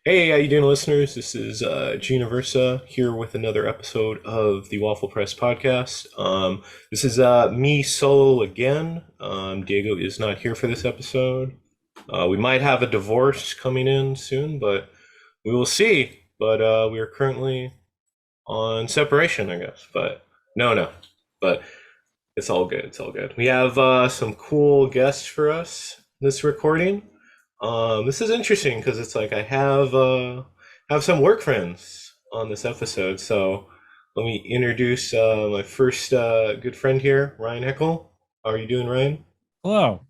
Hey, how you doing, listeners? This is Gina Versa here with another episode of the Waffle Press podcast. This is me solo again. Diego is not here for this episode. We might have a divorce coming in soon, but we will see. But we are currently on separation, I guess. But no. But it's all good. It's all good. We have some cool guests for us this recording. This is interesting because it's like I have some work friends on this episode. So let me introduce my first good friend here, Ryan Heckel. How are you doing, Ryan? Hello.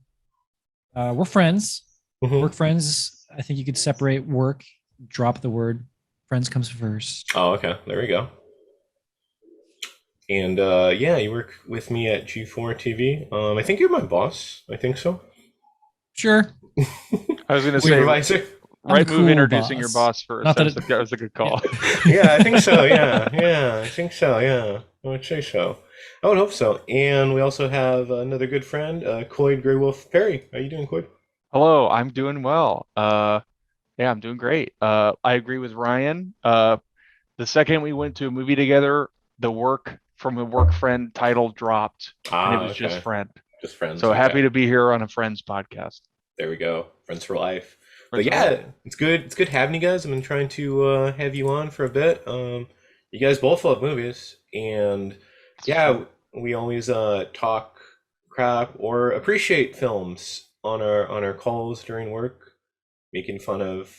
We're friends. Hmm. Work friends. I think you could separate work, drop the word. Friends comes first. Oh, okay. There we go. And yeah, you work with me at G4 TV. I think you're my boss. I think so. Sure. I was gonna say, Supervisor. I'm the right move cool introducing your boss. boss first. Not That that was it, that was a good call. Yeah, I think so. Yeah, I think so. Yeah, I would say so. I would hope so. And we also have another good friend, Coyde Grey Wolf Perry. How you doing, Coyde? Hello, I'm doing well. Yeah, I'm doing great. I agree with Ryan. The second we went to a movie together, the work from a work friend title dropped, and it Ah, was just okay. friend. Just friends. So happy Okay. to be here on a friends podcast. There we go. Friends for life. But Friends for life. yeah, it's good. It's good having you guys. I've been trying to have you on for a bit. You guys both love movies, and It's yeah, true. we always talk crap or appreciate films on our calls during work, making fun of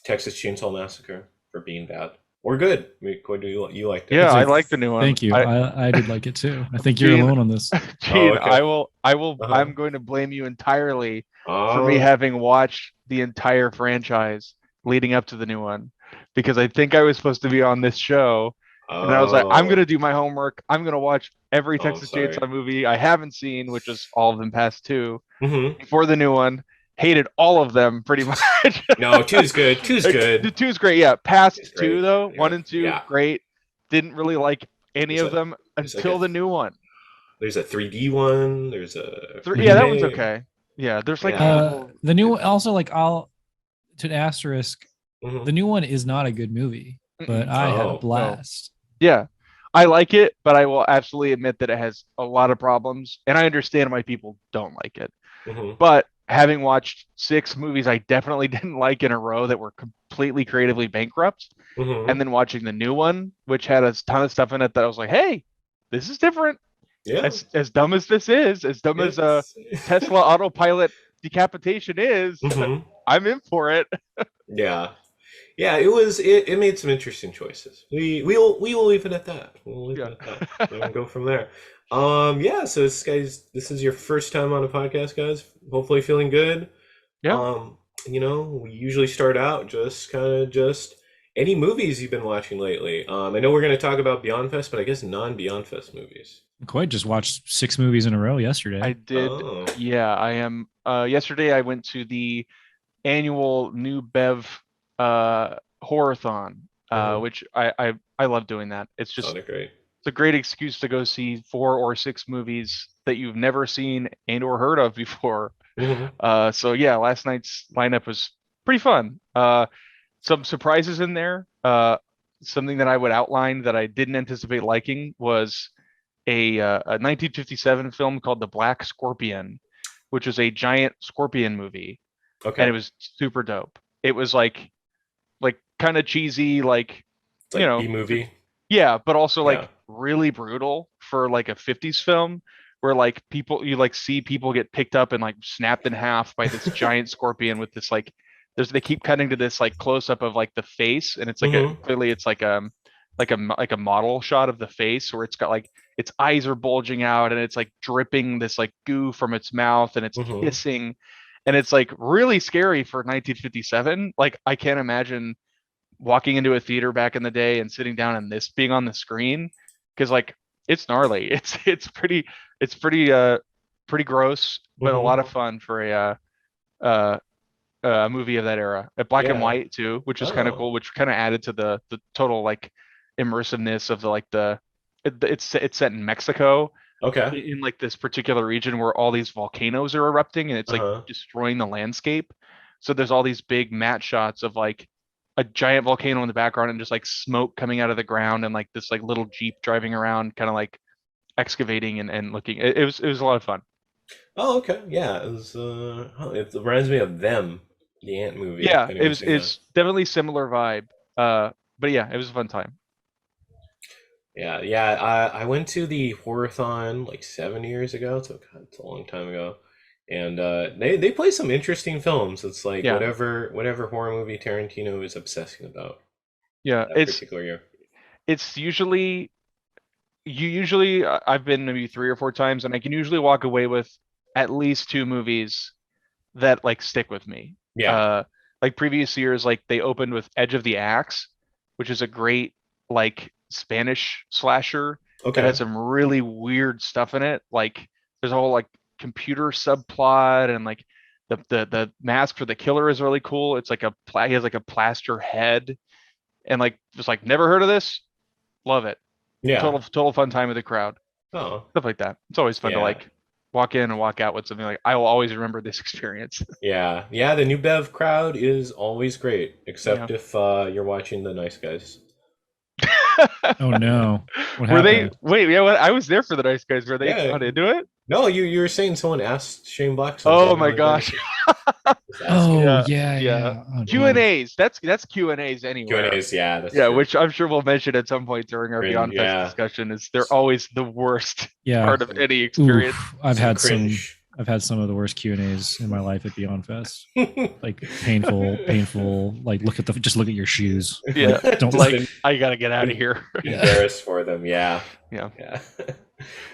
Texas Chainsaw Massacre for being bad or good. I mean, Coy, you liked it? Yeah, it's I a like the new one. thank you. I did like it too. I think you're Gene, alone on this. Oh, Gene, okay. Uh-huh. I'm going to blame you entirely for me Oh, having watched the entire franchise leading up to the new one, because I think I was supposed to be on this show, and then I was like, I'm oh, gonna do my homuck. I'm gonna watch every oh, I'm Texas sorry. Chainsaw movie I haven't seen, which is all of them past two, Hmm. before the new one. Hated all of them pretty much. No, two's good. Two's Like, the good. two is great. Yeah, past It's two great. though, one Yeah, and two, yeah. great. Didn't really like any There's of a them there's like a until the new one. there's a 3D one. There's a Three, yeah, Hmm. that one's remake. okay. Yeah, there's like a Yeah. couple. The new It's also like I'll to asterisk. Hmm. The new one is not a good movie, but mm-mm, I had a Oh, no. blast. Yeah, I like it, but I will absolutely admit that it has a lot of problems, and I understand why people don't like it. hmm, But having watched six movies I definitely didn't like in a row that were completely creatively bankrupt, and hmm. then watching the new one, which had a ton of stuff in it that I was like, hey, this is different. Yeah. As dumb as this is, as dumb as a It's. Tesla autopilot decapitation is, Hmm. I'm in for it. Yeah. Yeah. It was. It made some interesting choices. We will leave it at that. We'll leave it Yeah. at that. And go from there. Yeah. So this is your first time on a podcast, guys. Hopefully, feeling good. Yeah. We usually start out just kind of just any movies you've been watching lately. I know we're going to talk about Beyondfest, but I guess non-Beyondfest movies. Quite just watched 6 movies in a row I yesterday. did. Oh, Yeah, I am. Yesterday I went to the annual New Bev Horathon, mm-hmm. which I love doing that. Sounded great. It's a great excuse to go see four or six movies that you've never seen and or heard of before. Hmm. So yeah, last night's lineup was pretty fun. Some surprises in there. Something that I would outline that I didn't anticipate liking was a 1957 film called The Black Scorpion, which was a giant scorpion movie, and it Okay. was super dope. It was like kind of cheesy, like It's you like B know, movie. yeah, but also Yeah. like really brutal for like a 50s film, where like people you like see people get picked up and like snapped in half by this giant scorpion with this like they keep cutting to this like close up of like the face, and it's like a Hmm. clearly it's like a model shot of the face where it's got like its eyes are bulging out, and it's like dripping this like goo from its mouth, and it's Hmm. hissing, and it's like really scary for 1957. Like I can't imagine walking into a theater back in the day and sitting down and this being on the screen, because like it's gnarly. It's pretty gross, but a lot Hmm. of fun for uh a movie of that era. At black and Yeah. white too, which is kind of Oh. cool, which kind of added to the total like immersiveness of the like it's set in Mexico, Okay. in like this particular region where all these volcanoes are erupting and it's like Uh-huh. destroying the landscape. So there's all these big matte shots of like a giant volcano in the background and just like smoke coming out of the ground and like this like little Jeep driving around, kind of like excavating and looking. It was a lot of fun. Oh, okay. Yeah, it was. It reminds me of Them, the Ant movie. If Yeah, anyone's seen that. it's definitely similar vibe. But yeah, it was a fun time. Yeah, yeah. I went to the Horrorthon like 7 years ago, so God, it's a long time ago. And they play some interesting films. It's like Yeah, whatever horror movie Tarantino is obsessing about yeah. that particular year. It's usually I've been maybe 3 or 4 times, and I can usually walk away with at least two movies that like stick with me. Yeah. Uh, like previous years, like they opened with Edge of the Axe, which is a great like Spanish slasher that Okay. had some really weird stuff in it. Like there's a whole like computer subplot, and like the mask for the killer is really cool. It's like he has like a plaster head, and like just like never heard of this. Love it. Yeah. Total fun time with the crowd. Oh. Stuff like that. It's always fun to Yeah. like walk in and walk out with something like I will always remember this experience. Yeah. Yeah. The New Bev crowd is always great, Yeah. except if you're watching The Nice Guys. Oh no, what Were they happened? wait, yeah, what I was there for the Nice Guys. Were they Yeah. not into it? No, you were saying someone asked Shane Black something. Oh I'm my like, what is gosh. he- just asking. Oh Yeah, yeah, yeah. yeah. Oh, Q and geez. A's. That's Q and A's anywhere. Q&As, yeah, that's Yeah, true. which I'm sure we'll mention at some point during our Cringe, Beyond Fest yeah. discussion. Is they're always the worst Yeah. part of any experience. Oof, Cringe. I've had some of the worst Q&As in my life at Beyondfest. Like painful. Like look at your shoes. Yeah, Don't Just like been I gotta get out of here. embarrassed for them. Yeah. Yeah. Yeah.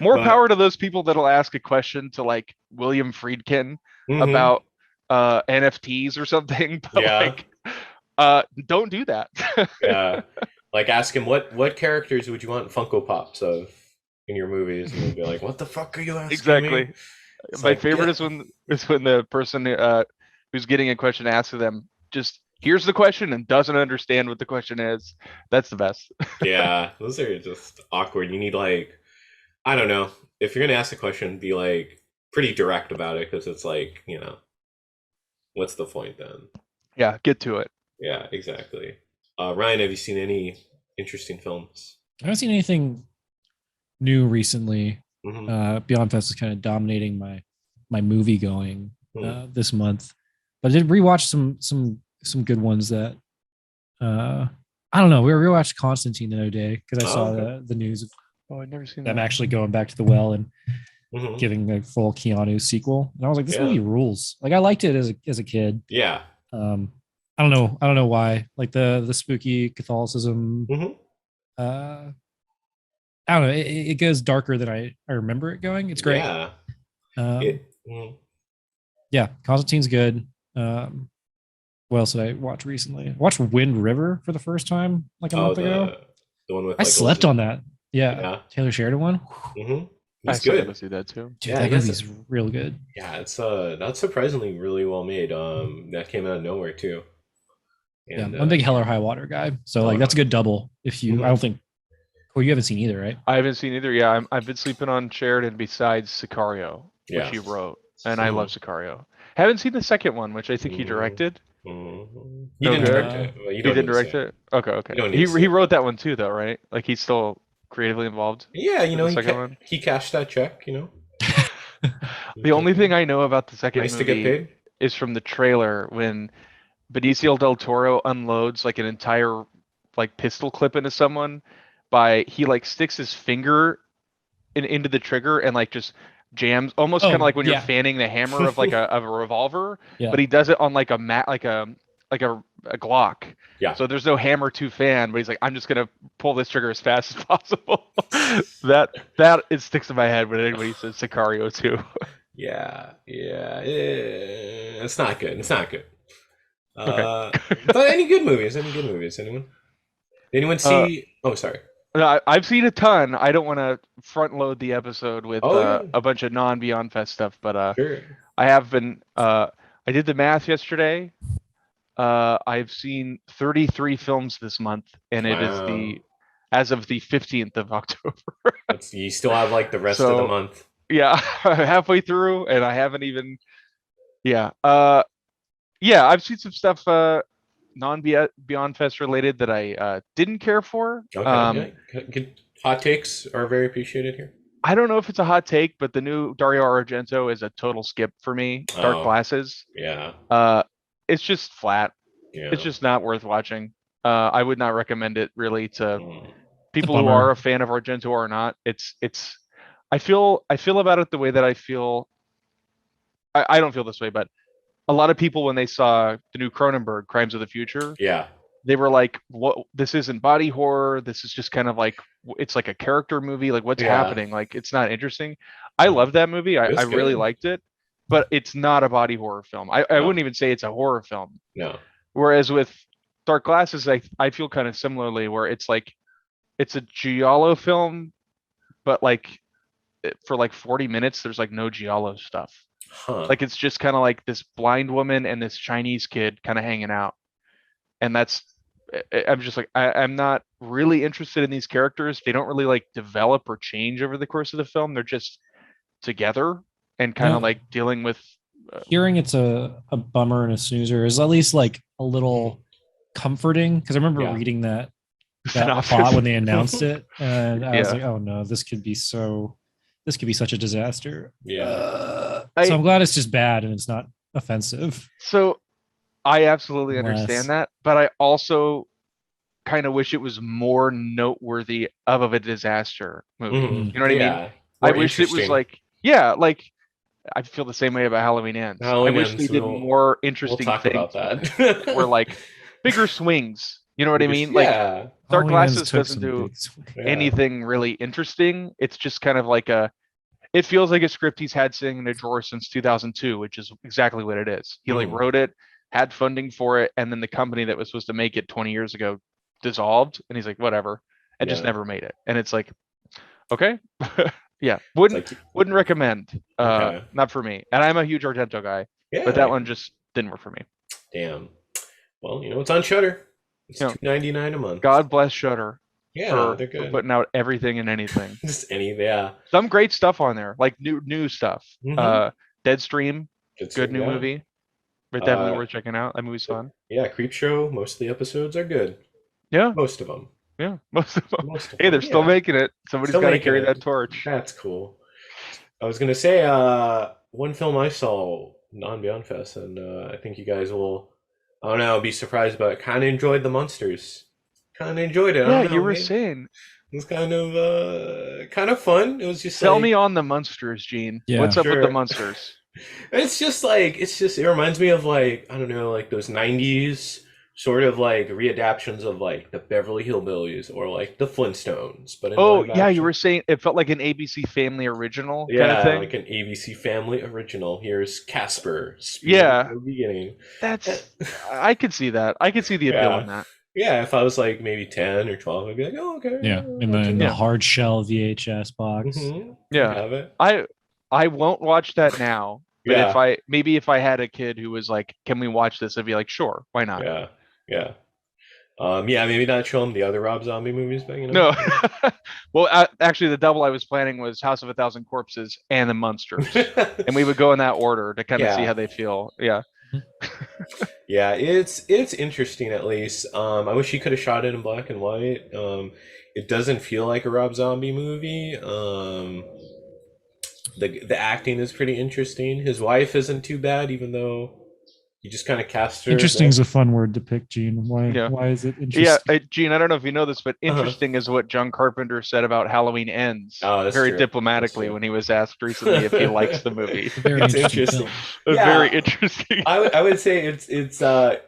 More But- power to those people that'll ask a question to like William Friedkin Mhm. about NFTs or something. But Yeah. like don't do that. Yeah. Like ask him what characters would you want Funko Pops of in your movies, and he'd be like, "What the fuck are you asking Exactly. me?" It's My like, favorite yeah. is when the person who's getting a question asks them just here's the question and doesn't understand what the question is. That's the best. Yeah, those are just awkward. You need like, I don't know, if you're gonna ask a question, be like pretty direct about it, because it's like, what's the point then? Yeah, get to it. Yeah, exactly. Ryan, have you seen any interesting films? I haven't seen anything new recently. Hmm. Beyondfest is kind of dominating my movie going Hmm. this month, but I did rewatch some good ones that I don't know. We rewatched Constantine the other day because I Oh, saw okay. the news of Oh, I've never seen them that. actually going back to the well and Hmm. giving a full Keanu sequel, and I was like, this Yeah. movie rules. Like I liked it as a kid. Yeah. I don't know why. Like the spooky Catholicism. Hmm. I don't know. It goes darker than I remember it going. It's great. Yeah. Um, Mhm. yeah, Constantine's good. What else did I watch recently? I watched Wind River for the first time like a Oh, month ago. the one with I slept on that. Yeah, Yeah. Taylor Sheridan one. Hmm. I It's still good. gotta see that too. Dude, Yeah, I that guess movie's real good. Yeah, it's that's surprisingly really well made. That came out of nowhere too. Yeah, And I'm a big Hell or High Water guy, so Oh, like that's a nice. good double. If you, Mhm. I don't think, well, you haven't seen either, right? I haven't seen either. Yeah, I've been sleeping on Sheridan besides Sicario, Yeah. which he wrote, and I Mhm. love Sicario. Haven't seen the second one, which I think he Mhm. directed. Mhm. You No didn't good? direct it. Well, you He don't did need to direct say it. Okay, okay. You don't need He to say he it. wrote that one too, though, right? Like he's still creatively involved. Yeah, in the he second one. he cashed that check. The only thing I know about the second Nice to get movie paid. is from the trailer when Benicio del Toro unloads like an entire like pistol clip into someone by he like sticks his finger into the trigger and like just jams almost kind of Oh, like when you're yeah. fanning the hammer of like of a revolver, Yeah. but he does it on like a mat like a Glock. Yeah. So there's no hammer to fan, but he's like, I'm just gonna pull this trigger as fast as possible. that it sticks in my head when anybody says Sicario 2. Yeah, yeah. It's not good. It's not good. Okay. But any good movies? Any good movies? Anyone? Anyone see? Oh, sorry. I've seen a ton. I don't want to front load the episode with Oh, yeah. a bunch of non-Beyond Fest stuff, but Sure. I have been. I did the math yesterday. I've seen 33 films this month, and it is Wow. as of the 15th of October. You still have like the rest of the So- month. Yeah, halfway through, and I haven't even. Yeah. Yeah, I've seen some stuff. Beyond Fest related that I didn't care for. Okay, yeah. Good hot takes are very appreciated here. I don't know if it's a hot take, but the new Dario Argento is a total skip for me. Dark Oh, Glasses. yeah, Uh, it's just flat. It's yeah. just not worth watching. I would not recommend it really to Mm. It's a people who are bummer. a fan of Argento or not. It's I feel about it the way that I feel. I don't feel this way, but a lot of people when they saw the new Cronenberg Crimes of the Future, Yeah. they were like, "What? This isn't body horror. This is just kind of like it's like a character movie. Like what's Yeah. happening? Like it's not interesting." I Uh, love that movie. I, it I was really good. liked it, but it's not a body horror film. I No, wouldn't even say it's a horror film. no. Whereas with Dark Glasses, I feel kind of similarly where it's like it's a giallo film, but like for like 40 minutes there's like no giallo stuff. Huh. Like it's just kind of like this blind woman and this Chinese kid kind of hanging out. And that's I'm just like I'm not really interested in these characters. They don't really like develop or change over the course of the film. They're just together and kind of No. like dealing with Hearing it's a bummer and a snoozer is at least like a little comforting because I remember Yeah. reading that synopsis. plot when they announced it, and I was Yeah. like, oh no, this could be such a disaster. Yeah. So I'm glad it's just bad and it's not offensive. So I absolutely Less. understand that, but I also kind of wish it was more noteworthy of a disaster movie. Mhm. You know what I mean? Yeah. I More wish it was interesting. like, yeah, like I feel the same way about Halloween Ends. Halloween I wish Ends, they did we'll- more We'll interesting talk things about that. that were like bigger swings. You know what I mean? Like Yeah. Dark Halloween Ends Glasses took doesn't some do big swings. Yeah. anything really interesting. It's just kind of like it feels like a script he's had sitting in a drawer since 2002, which is exactly what it is. He like Hmm. wrote it, had funding for it, and then the company that was supposed to make it 20 years ago dissolved, and he's like, whatever, and just Yeah. never made it. And it's like, okay, yeah, It's wouldn't like, recommend. okay. Not for me. And I'm a huge Argento guy, Yeah. but that one just didn't work for me. Damn. Well, it's on Shudder. It's You know, $2.99 a month. God bless Shudder Yeah, for they're good. putting out everything and anything. Just any, yeah. Some great stuff on there, like new stuff. Mhm. Deadstream, good new Yeah. movie. But definitely Uh, worth checking out. That movie's fun. Yeah, Creepshow. Most of the episodes are good. Yeah, Most of them. yeah. Most of them. Most of Hey, they're them, still yeah. making it. Somebody's Still got to making carry it. that torch. That's cool. I was gonna say, one film I saw on Beyondfest, and I think you guys will, I don't know, be surprised, but kind of enjoyed The Monsters. Kind of enjoyed it. I Yeah, don't know, you were maybe- saying. It was kind of fun. It was just Tell like, me on the Munsters, Gene. Yeah. What's up with the Sure. Munsters? It reminds me of like, I don't know, like those 90s sort of like readaptions of like the Beverly Hillbillies or like the Flintstones, but in Oh, live yeah, you action. were saying it felt like an ABC Family original kind Yeah, of thing. like an ABC Family original. Here's Casper. Yeah. From the beginning. That's I could see that. I could see the appeal Yeah. in that. Yeah, if I was like maybe 10 or 12, I'd be like, oh, okay. Yeah, in the Yeah. hard shell VHS box. Mhm. Yeah. Have it. I won't watch that now. But Yeah. if I had a kid who was like, "Can we watch this?" I'd be like, "Sure, why not?" Yeah. Yeah. Yeah, maybe not show them the other Rob Zombie movies, but you know. No. Well, actually, the double I was planning was House of a Thousand Corpses and the Munsters, and we would go in that order to kind of see Yeah. how they feel. Yeah. Yeah, it's interesting at least. I wish he could have shot it in black and white. It doesn't feel like a Rob Zombie movie. The acting is pretty interesting. His wife isn't too bad, even though he just kind of cast her. Interesting is a fun word to pick, Gene. Why? Yeah. Why is it interesting? Yeah, Gene, I don't know if you know this, but interesting is what John Carpenter said about Halloween Ends Oh, that's very true. diplomatically That's true. when he was asked recently if he likes the movie. Very It's interesting. interesting. film. Yeah. Very interesting. I would say it's a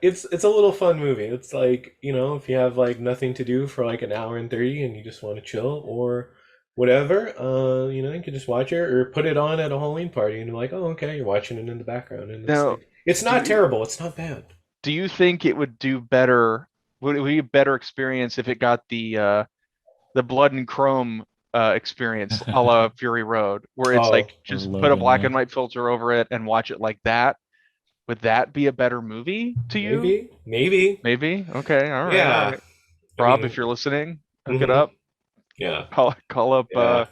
little fun movie. It's like, if you have like nothing to do for like an hour and 30 and you just want to chill or whatever, you can just watch it or put it on at a Halloween party and you're like, oh, okay, you're watching it in the background. And Now, it's not do you- terrible. It's not bad. Do you think it would do better? Would it be a better experience if it got the blood and chrome experience a la Fury Road, where it's Oh, like just or put a Logan, black yeah. and white filter over it and watch it like that? Would that be a better movie to you? Maybe. Maybe. Okay. All right. Yeah. All right. I Rob, mean, if you're listening, hook it mhm. up. Yeah. Call up Yeah.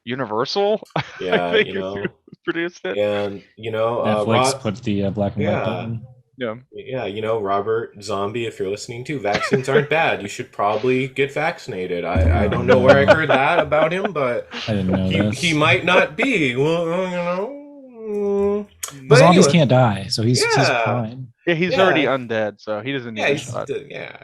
Universal. Yeah, I think if you produced it. and Netflix Rob, put the black and white Yeah. button. Yeah. Yeah, Robert Zombie, if you're listening to, vaccines aren't bad. You should probably get vaccinated. I don't know where I heard that about him, but I didn't know he this. might not be. Well, Well, But zombies anyway, can't die, so he's yeah, fine. Yeah, he's already yeah, undead, so he doesn't need yeah, a shot.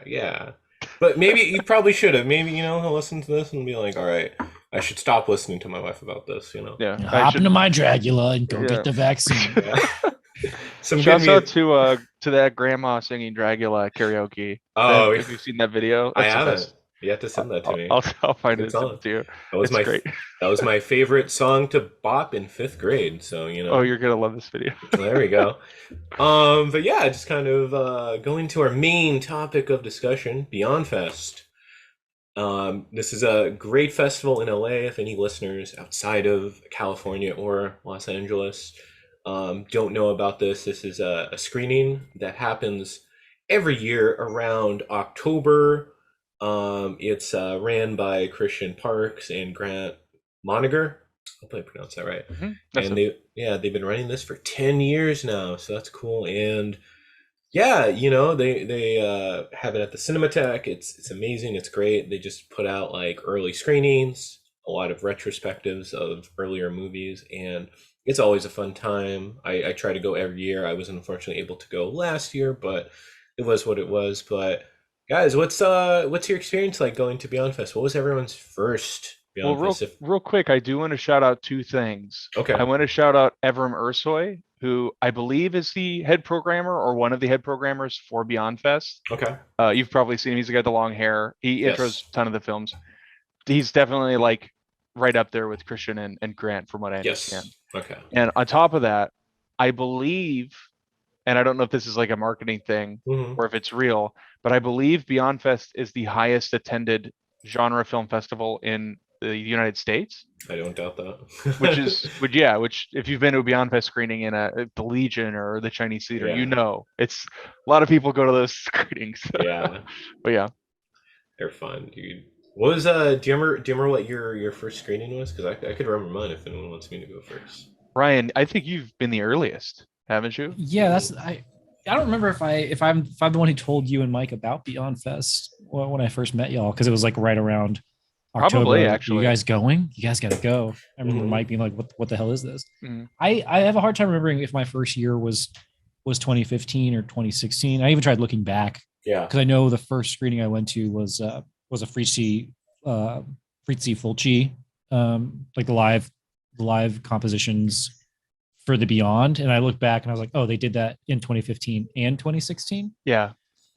yeah. But maybe you probably should have. Maybe he'll listen to this and be like, "All right, I should stop listening to my wife about this." Yeah, You I hop into should. my Dracula and go Yeah. get the vaccine. Yeah. Some good Shouts out music. to that grandma singing Dracula at karaoke. Oh, If you've seen that video, I that's the haven't. best. You have to send that to me. I'll It's a find it good and send song. it to you. That was It's my great. that was my favorite song to bop in fifth grade. So Oh, you're gonna love this video. there we go. But yeah, just kind of going to our main topic of discussion, Beyondfest. This is a great festival in LA. If any listeners outside of California or Los Angeles don't know about this, this is a screening that happens every year around October. It's ran by Christian Parks and Grant Moniger. Hope I pronounced that right. That's And it. they've been running this for 10 years now, so that's cool. And yeah, they have it at the Cinematheque. It's amazing. It's great. They just put out like early screenings, a lot of retrospectives of earlier movies, and it's always a fun time. I try to go every year. I was unfortunately able to go last year, but it was what it was. But guys, what's your experience like going to Beyond Fest? What was everyone's first Well, Beyond Fest? real quick, I do want to shout out two things. I Okay, want to shout out Evrim Ursoy, who I believe is the head programmer or one of the head programmers for Beyond Fest. okay, You've probably seen him. He's the guy with the long hair. He intros yes, a ton of the films. He's definitely like right up there with Christian and Grant, from what I understand. yes, okay. And on top of that, I believe, and I don't know if this is like a marketing thing Hmm. or if it's real, but I believe Beyond Fest is the highest attended genre film festival in the United States, I don't doubt which if you've been to a Beyond Fest screening in the Legion or the Chinese Theater, Yeah. it's a lot of people go to those screenings. Yeah, But yeah, they're fun, dude. What was do you remember what your first screening was? Because I could remember mine if anyone wants me to go first. Ryan, I think you've been the earliest, haven't you? Yeah, that's I don't remember if I'm the one who told you and Mike about Beyond Fest when I first met y'all, because it was like right around October. Probably, Like, actually. you guys going? You guys got to go. I remember Mhm. Mike being like, "What the hell is this?" Mhm. I have a hard time remembering if my first year was 2015 or 2016. I even tried looking back Yeah. because I know the first screening I went to was a Fritzi Fulci, like the live compositions for the Beyond, and I look back and I was like, oh, they did that in 2015 and 2016. Yeah.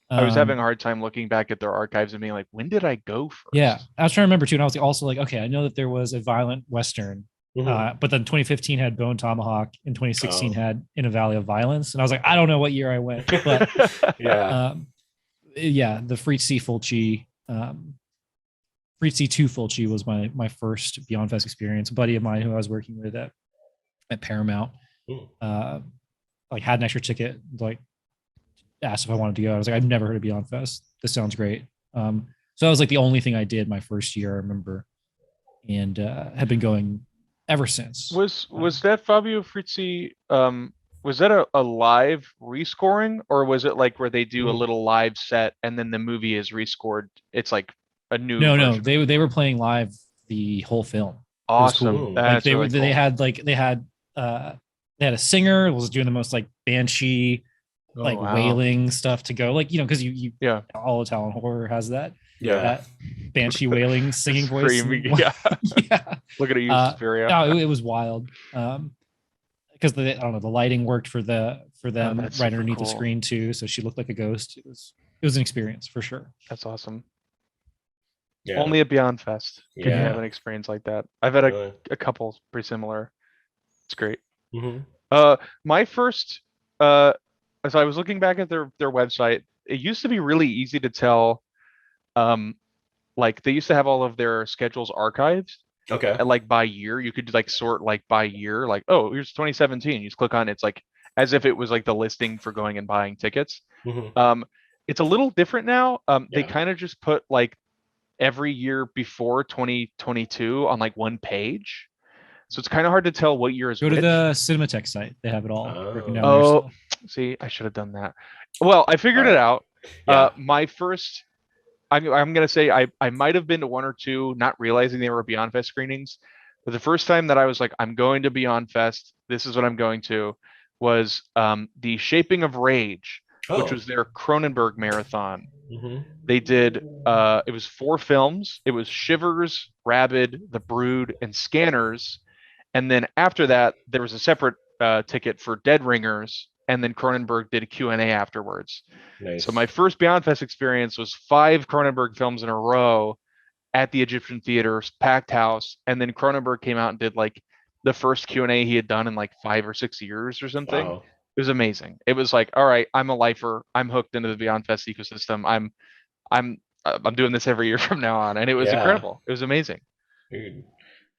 I was having a Um, hard time looking back at their archives and being like, when did I go first? yeah, I was trying to remember too, and I was also like, okay, I know that there was a violent western, Mhm. but then 2015 had Bone Tomahawk, and 2016 Oh. had In a Valley of Violence, and I was like, I don't know what year I went, but Yeah. yeah, the Fritzi Fulci, Fritzi 2 Fulci was my first Beyond Fest experience. A buddy of mine who I was working with at Paramount, Mm. like had an extra ticket, like asked if I wanted to go. I was like, I've never heard of Beyond Fest. This sounds great. So that was like the only thing I did my first year, I remember, and have been going ever since. Was that Fabio Frizzi? Was that a live rescoring, or was it like where they do a Mhm. little live set and then the movie is rescored? It's like a new No, version. they were playing live the whole film. Awesome. Cool. Like, Like That's really cool. they had a singer who was doing the most like banshee, like wow. wailing stuff to go, like, because you Yeah. all Italian horror has that Yeah. that banshee wailing singing voice. Screaming, And- yeah. yeah. Look at it, Uh, Suspiria. No, it was wild. Because I don't know, the lighting worked for them that's right super underneath the cool. screen too, so she looked like a ghost. It was an experience for sure. That's awesome. Yeah. Only at Beyond Fest can you Yeah. have an experience like that. I've had Really. a couple pretty similar. It's great. Mhm. My first, as I was looking back at their website, it used to be really easy to tell. Like they used to have all of their schedules archived, Okay. and like by year, you could like sort like by year, like, oh, here's 2017. You just click on it, it's like as if it was like the listing for going and buying tickets. Mhm. It's a little different now. They Yeah. kind of just put like every year before 2022 on like one page. So it's kind of hard to tell what year is Go to which. the Cinematheque site; they have it all written down there. Oh, Still. See, I should have done that. Well, I figured it out. Yeah. My first, I'm gonna say I might have been to one or two, not realizing they were Beyondfest screenings. But the first time that I was like, I'm going to Beyondfest, this is what I'm going to, was the Shaping of Rage, which Oh. was their Cronenberg marathon. Hmm. They did it was 4 films. It was Shivers, Rabid, The Brood, and Scanners. And then after that, there was a separate ticket for Dead Ringers, and then Cronenberg did a Q&A afterwards. Nice. So my first Beyondfest experience was 5 Cronenberg films in a row at the Egyptian Theater, packed house, and then Cronenberg came out and did like the first Q&A he had done in like 5 or 6 years or something. Wow. It was amazing. It was like, all right, I'm a lifer. I'm hooked into the Beyondfest ecosystem. I'm doing this every year from now on, and it was Yeah. incredible. It was amazing. Dude.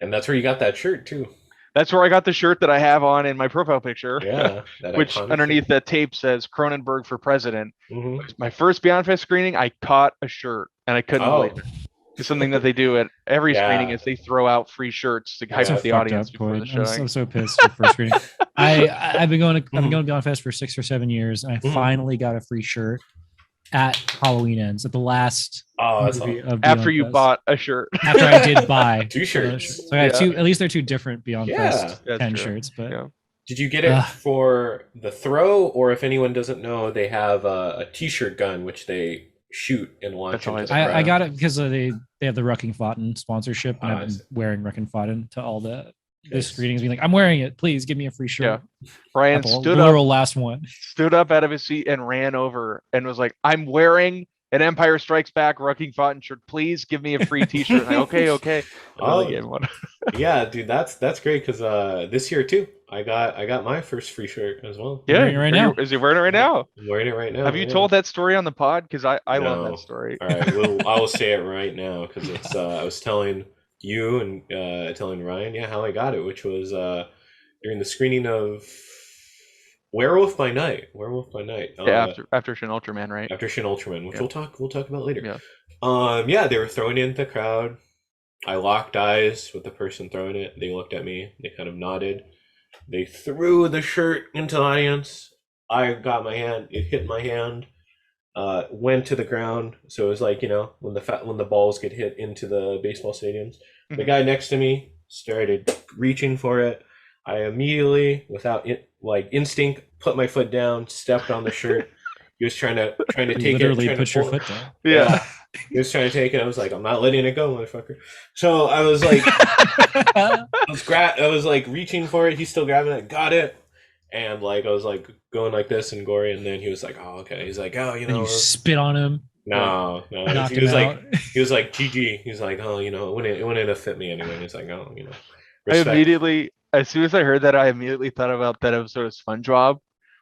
And that's where you got that shirt too. That's where I got the shirt that I have on in my profile picture. Yeah. That Which iconic underneath shirt. that tape says Cronenberg for president. Hmm. My first Beyondfest screening, I caught a shirt and I couldn't Oh. believe it. It's something that they do at every Yeah. screening is they throw out free shirts to hype Yeah. up the fucked audience up, before the Coyde. I'm showing. so pissed for first screening. I've been going to Beyondfest for 6 or 7 years, and I Mhm. finally got a free shirt at Halloween Ends at the last Oh, that's movie awesome. of After you Beyondfest. bought a shirt. After I did buy 2 shirts. So I got Yeah. 2. At least they're 2 different Beyondfest Yeah. That's 10 true. shirts, but Yeah. Did you get it Ugh. for the throw, or if anyone doesn't know, they have a t-shirt gun which they shoot and launch That's all into the I crowd. got it because they have the Rucking Fountain sponsorship, and Ah, I've I been see. wearing Rucking Fountain to all the Nice. screenings, being like, I'm wearing it. Please give me a free shirt. Yeah. Brian At the stood literal up, last one. stood up out of his seat and ran over and was like, I'm wearing an Empire Strikes Back Rucking Fountain shirt. Please give me a free t-shirt. And I, okay. And then Oh, they gave him one. yeah, dude, that's great because this year too, I got my first free shirt as well. You're wearing it right now. Is he wearing it right now? I'm wearing it right now. Have you yeah. told that story on the pod? Because I love No. that story. All right, I will say it right now because it's I was telling you and telling Ryan, yeah, how I got it, which was during the screening of Werewolf by Night. Yeah, after Shin Ultraman, right? After Shin Ultraman, which Yeah. we'll talk about later. Yeah. Yeah, they were throwing it into the crowd. I locked eyes with the person throwing it. They looked at me. They kind of nodded. They threw the shirt into the audience. I got my hand. It hit my hand. Went to the ground. So it was like, when the balls get hit into the baseball stadiums. The Mhm. guy next to me started reaching for it. I immediately, without instinct, put my foot down, stepped on the shirt. He was trying to You take literally it. put your foot down. Yeah. He was trying to take it. I was like, I'm not letting it go, motherfucker. So I was like, I was like reaching for it. He's still grabbing it. Got it. And like I was like going like this and gory. And then he was like, oh, okay. He's like, oh, And you spit on him. no. Knocked He was him like, out. GG. He's like, oh, it wouldn't have fit me anyway. He's like, oh, I respect. immediately, as soon as I heard that, I immediately thought about that episode of SpongeBob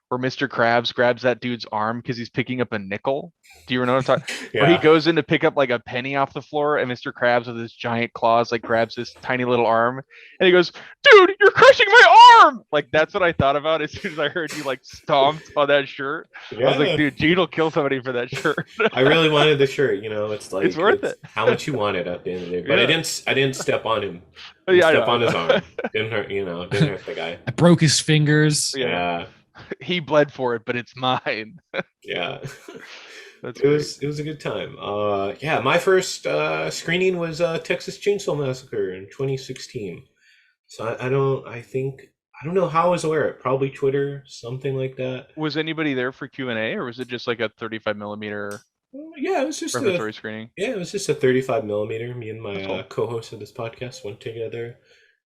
where Mr. Krabs grabs that dude's arm because he's picking up a nickel. Do you know what I'm talking? Where he Yeah. goes in to pick up like a penny off the floor, and Mr. Krabs with his giant claws like grabs this tiny little arm, and he goes, "Dude, you're crushing my arm!" Like that's what I thought about as soon as I heard you like stomped on that shirt. I was like, "Dude, Gene will kill somebody for that shirt." I really wanted the shirt. It's like It's worth it. how much you want it at the end of the day. But Yeah. I didn't step on him. Yeah, I Step know. on his arm. Didn't hurt. Didn't hurt the guy. I broke his fingers. Yeah. He bled for it, but it's mine. Yeah. That's It was a good time. Yeah, my first screening was Texas Chainsaw Massacre in 2016. So I don't know how I was aware of it. Probably Twitter, something like that. Was anybody there for Q&A, or was it just like a 35 millimeter Yeah, it was just repertory screening? it was just a 35 millimeter. Me and my That's cool. co-host of this podcast went together.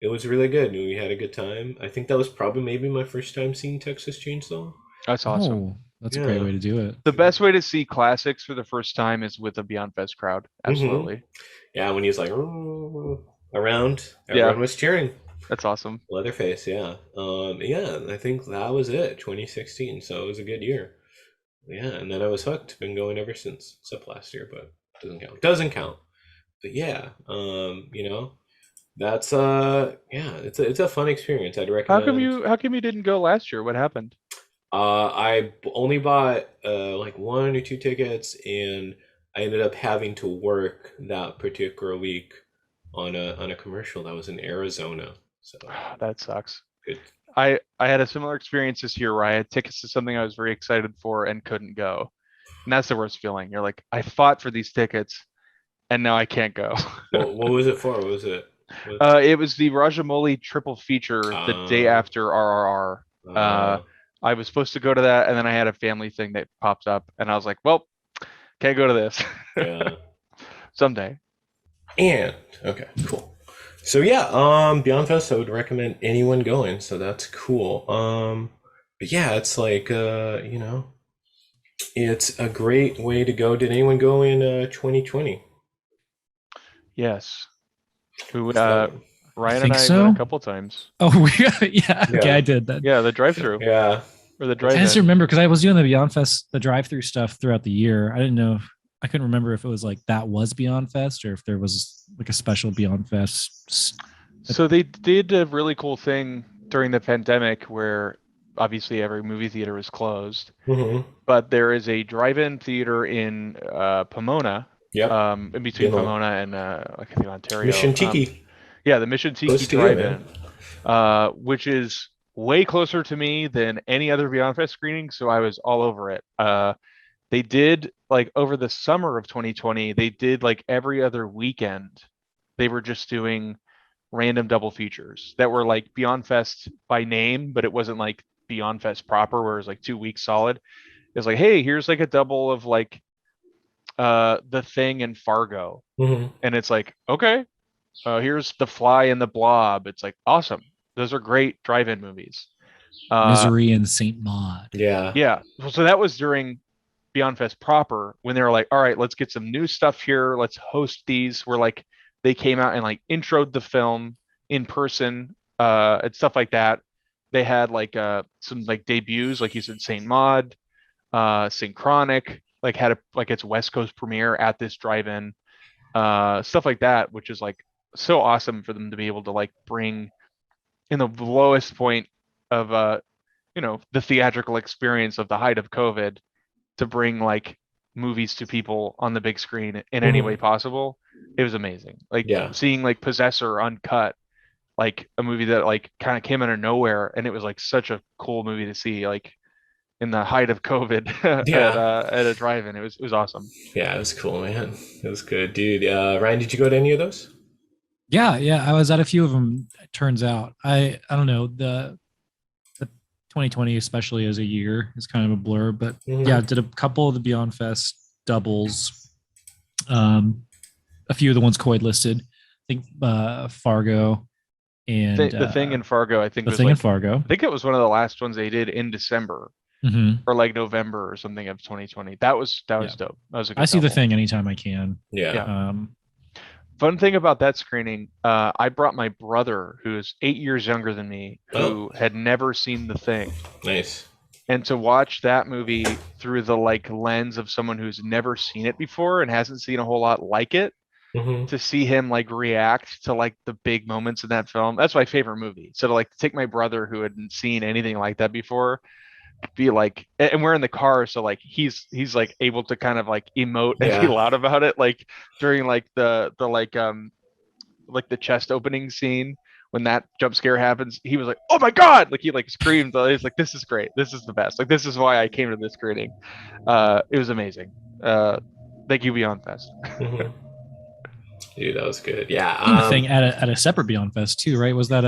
It was really good. We had a good time. I think that was probably maybe my first time seeing Texas Chainsaw. That's awesome. Oh, that's a great Yeah. way to do it. The best way to see classics for the first time is with a Beyondfest crowd. Absolutely. Yeah, when he was like around, everyone was cheering. That's awesome. Leatherface, yeah. Yeah, I think that was it, 2016. So it was a good year. Yeah, and then I was hooked. Been going ever since, except last year, but doesn't count. But yeah, that's it's a fun experience. I'd recommend. How come you didn't go last year? What happened? I only bought like 1 or 2 tickets, and I ended up having to work that particular week on a commercial that was in Arizona. So That sucks. good. I had a similar experience this year where I had tickets to something I was very excited for and couldn't go. And that's the worst feeling. You're like, I fought for these tickets and now I can't go. What was it for? What was it? What? It was the Rajamouli triple feature the day Uh, after RRR. Uh, uh, I was supposed to go to that, and then I had a family thing that popped up, and I was like, well, can't go to this. yeah. Someday. And okay, cool. So yeah, Beyond Fest, I would recommend anyone going. So that's cool. But yeah, it's like it's a great way to go. Did anyone go in 2020? Yes. Who So, Ryan and think I so. went a couple times. Oh, yeah. Okay, yeah, I did that. Yeah, the drive-through yeah. or the I That's just drive-in. remember because I was doing the Beyond Fest, the drive-through stuff throughout the year. I didn't know. I couldn't remember if it was like that was Beyond Fest or if there was like a special Beyond Fest. So they did a really cool thing during the pandemic where obviously every movie theater was closed, mm-hmm. but there is a drive-in theater in Pomona, Yep. in between You know, Pomona and I think Ontario. Mission Tiki Yeah, the Mission Tiki close to you, man. Drive-In, which is way closer to me than any other Beyond Fest screening, so I was all over it. They did like over the summer of 2020, they did like every other weekend. They were just doing random double features that were like Beyond Fest by name, but it wasn't like Beyond Fest proper, where it was like 2 weeks solid. It's like, hey, here's like a double of like The Thing and Fargo. Mm-hmm. And it's like, okay, here's The Fly and the Blob. It's like awesome. Those are great drive-in movies. Misery and Saint Maud. Yeah. Yeah. So that was during Beyond Fest proper when they were like, all right, let's get some new stuff here. Let's host these. Where like they came out and like introed the film in person, and stuff like that. They had like some like debuts, like you said, Saint Maud, Synchronic, like had a like its West Coast premiere at this drive-in, stuff like that, which is like so awesome for them to be able to like bring in the lowest point of the theatrical experience of the height of COVID to bring like movies to people on the big screen in any way Mm-hmm. possible. It was amazing. Like Yeah. seeing like Possessor uncut, like a movie that like kind of came out of nowhere, and it was like such a cool movie to see like in the height of COVID Yeah. at a drive-in. It was awesome. Yeah, it was cool, man. It was good, dude. Ryan, did you go to any of those? Yeah. I was at a few of them. It turns out, I don't know the 2020, especially as a year, is kind of a blur. But yeah, I Mm-hmm. did a couple of the Beyond Fest doubles. A few of the ones Coyde listed. I think Fargo and The Thing in Fargo, I think the was thing in like Fargo. I think it was one of the last ones they did in December Hmm. or like November or something of 2020. That was Yeah, dope. That was a I good see the double. thing anytime I can. Yeah. Yeah. Um, Fun thing about that screening, I brought my brother, who is 8 years younger than me, Oh, who had never seen The Thing. nice. And to watch that movie through the like lens of someone who's never seen it before and hasn't seen a whole lot like it, Mm-hmm. to see him like react to like the big moments in that film, that's my favorite movie. So to like take my brother who hadn't seen anything like that before, be like, and we're in the car, so like he's like able to kind of like emote and be Yeah. loud about it, like during like the like the chest opening scene when that jump scare happens. He was like, oh my god, like he like screamed. He's like, this is great, this is the best, like this is why I came to this screening. It was amazing. Thank you, Beyond Fest. Mm-hmm. Dude, that was good. Yeah. seen the thing at a separate Beyond Fest too, right? Was that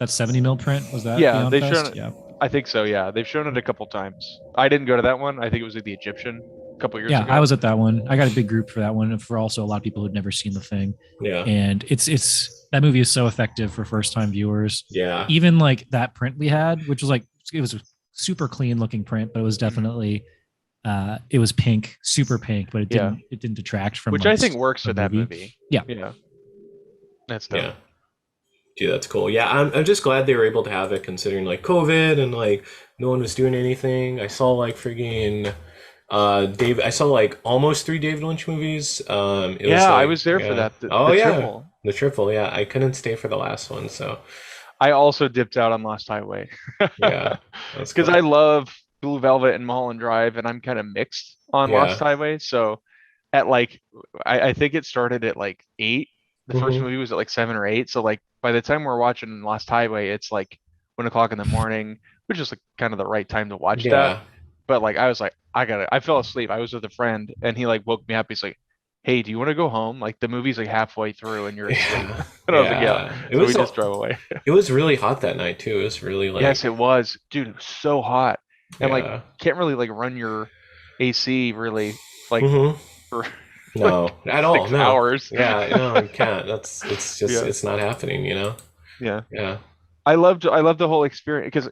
that 70 mil print? Was that Yeah, Beyond they've shown Fest? it. Yeah. I think so. Yeah, they've shown it a couple times. I didn't go to that one. I think it was at the Egyptian a couple years Yeah, ago. I was at that one. I got a big group for that one, and for also a lot of people who'd never seen the thing. Yeah. And it's that movie is so effective for first time viewers. Yeah. Even like that print we had, which was like it was a super clean looking print, but it was definitely it was pink, super pink, but it didn't detract from Which like, I think works the for that movie. Yeah. Yeah, that's dope. Yeah. Dude, that's cool. Yeah, I'm just glad they were able to have it considering like COVID and like no one was doing anything. I saw like freaking Dave. I saw like almost 3 David Lynch movies. It was Yeah, I like, was there for yeah. that. Oh The yeah, triple. the triple. Yeah, I couldn't stay for the last one, so I also dipped out on Lost Highway yeah, that's because cool. I love Blue Velvet and Mulholland Drive, and I'm kind of mixed on Lost Yeah. Highway. So at like, I think it started at like 8. The first Hmm. movie was at like 7 or 8. So like by the time we're watching Lost Highway, it's like 1 o'clock in the morning, which is like kind of the right time to watch that. Yeah. But like I was like, I fell asleep. I was with a friend and he like woke me up. He's like, "Hey, do you want to go home? Like the movie's like halfway through and you're asleep." Yeah. And I was like, "Yeah." Yeah. So we just drove away. It was really hot that night too. It was really like, Yes, it was. Dude, it was so hot. And like yeah. can't really like run your AC really like Hmm. for No, like at all. six No. hours. Yeah, no, you can't. It's just, Yeah. it's not happening, you know? Yeah. Yeah. I loved the whole experience because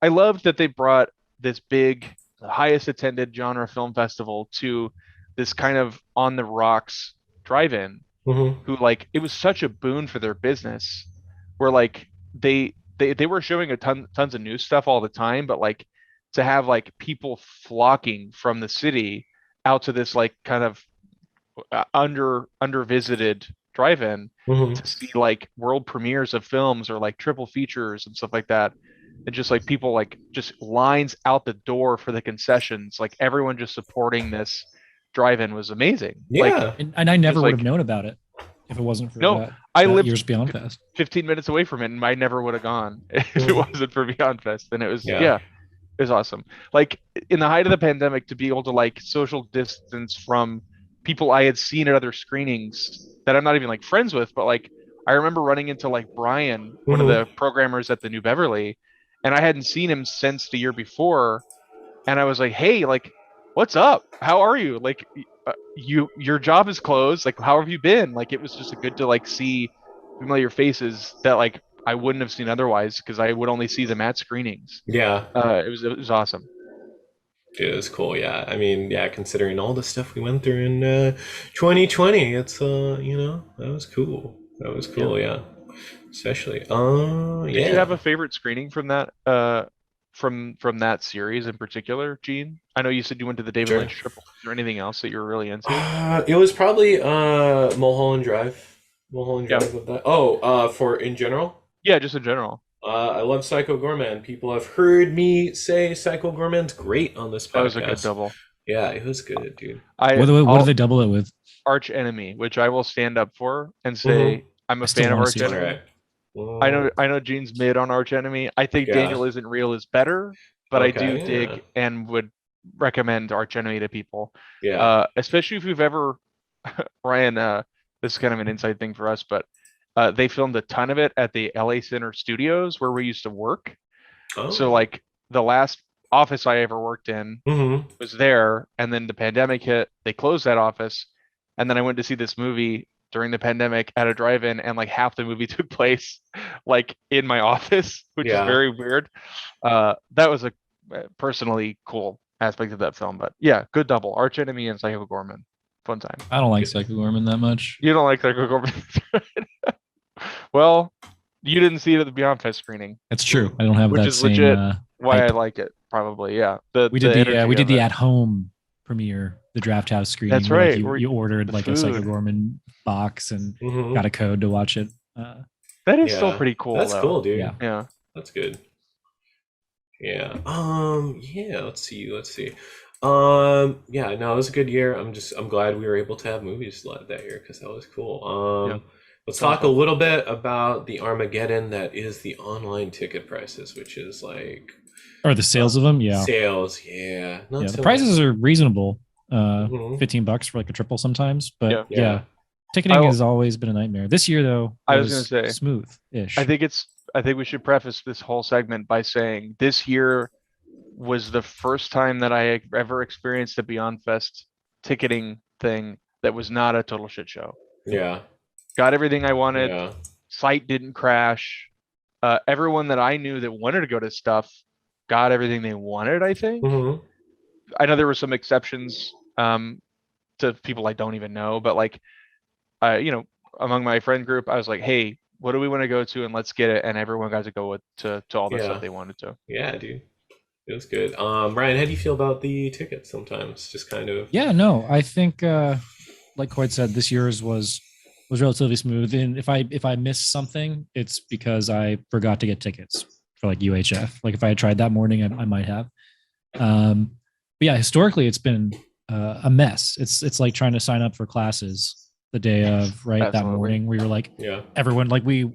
I loved that they brought this big, highest attended genre film festival to this kind of on the rocks drive-in. Hmm. Who like it was such a boon for their business, where like they were showing tons of new stuff all the time, but like to have like people flocking from the city out to this like kind of under visited drive-in Hmm. to see like world premieres of films or like triple features and stuff like that. And just like people like just lines out the door for the concessions, like everyone just supporting this drive-in was amazing. Like Yeah. And I never just would have like known about it if it wasn't for no, that I that lived year's Beyondfest. 15 minutes away from it and I never would have gone if it Mhm. wasn't for Beyondfest. And it was Yeah. yeah, it was awesome. Like in the height of the pandemic to be able to like social distance from people I had seen at other screenings that I'm not even like friends with, but like I remember running into like Brian, one of Hmm. the programmers at the New Beverly, and I hadn't seen him since the year before, and I was like, "Hey, like, what's up? How are you? Like, your job is closed. Like, how have you been?" Like, it was just a good to like see familiar faces that like I wouldn't have seen otherwise because I would only see them at screenings. Yeah. It was awesome. It was cool. Yeah. I mean, yeah, considering all the stuff we went through in 2020, it's, that was cool. That was Yeah. cool. Yeah. Especially. Did you Yeah. have a favorite screening from that from that series in particular, Gene? I know you said you went to the David Sure. Lynch triple. Is there anything else that you were really into? It was probably Mulholland Drive. Mulholland Yeah. Drive with that. Oh, for in general. Yeah, just in general. I love Psycho Gourmand. People have heard me say Psycho Gourmand's great on this That was a good podcast. double. Yeah, it was good, dude. What do I'll they double it with? Arch Enemy, which I will stand up for and Hmm. say I'm I a still fan of want to Arch see All that. Enemy. right. Mm, I know Gene's mid on Arch Enemy. I think yeah. Daniel Isn't Real is better, but I do Okay. Yeah. dig and would recommend Arch Enemy to people. Yeah. Especially if you've ever Ryan, this is kind of an inside thing for us, but they filmed a ton of it at the LA Center Studios where we used to work. So Oh. like the last office I ever worked in Hmm. was there, and then the pandemic hit, they closed that office, and then I went to see this movie during the pandemic at a drive-in, and like half the movie took place like in my office, which is Yeah. very weird. That was a personally cool aspect of that film, but yeah, good double. Arch Enemy and Psycho Gorman, fun time. I don't like Psycho Gorman that much. You don't like Psycho Gorman? Well, you didn't see it at the Beyond Fest screening, It's true. I don't have which that is same legit why I hype. like it. Probably, yeah. The We did the the energy we did of the it. at home premiere, the Draft House screening. That's Where, like, right. Where you ordered the like a Psycho food. Gorman box and Hmm. got a code to watch it. That is still Yeah. pretty cool, That's though. cool, dude. Yeah. Yeah. That's good. Yeah. Yeah, let's see. Yeah, no, it was a good year. I'm glad we were able to have movies that year because that was cool. Yeah. Let's That was talk a fun. little bit about the Armageddon that is the online ticket prices, which is like Or the sales of them, yeah. sales. Yeah. Not Yeah, so the prices are reasonable. Mhm. $15 for like a triple sometimes, but Yeah. yeah, ticketing I'll- has always been a nightmare. This year though, I was gonna say, smooth-ish. I think we should preface this whole segment by saying this year was the first time that I ever experienced a Beyond Fest ticketing thing that was not a total shit show. Yeah. Got everything I wanted. Yeah. Site didn't crash. Everyone that I knew that wanted to go to stuff got everything they wanted, I think. Hmm. I know there were some exceptions to people I don't even know, but like among my friend group, I was like, hey, what do we want to go to? And let's get it. And everyone got to go to all the Yeah. stuff they wanted to. Yeah, dude. It was good. Ryan, how do you feel about the tickets sometimes? Just kind of Yeah, no, I think like Coyde said, this year's was relatively smooth. And if I miss something, it's because I forgot to get tickets for like UHF. Like if I had tried that morning, I might have. But yeah, historically, it's been a mess. It's like trying to sign up for classes the day of, right? That Absolutely. morning, we were like, yeah. everyone, like we,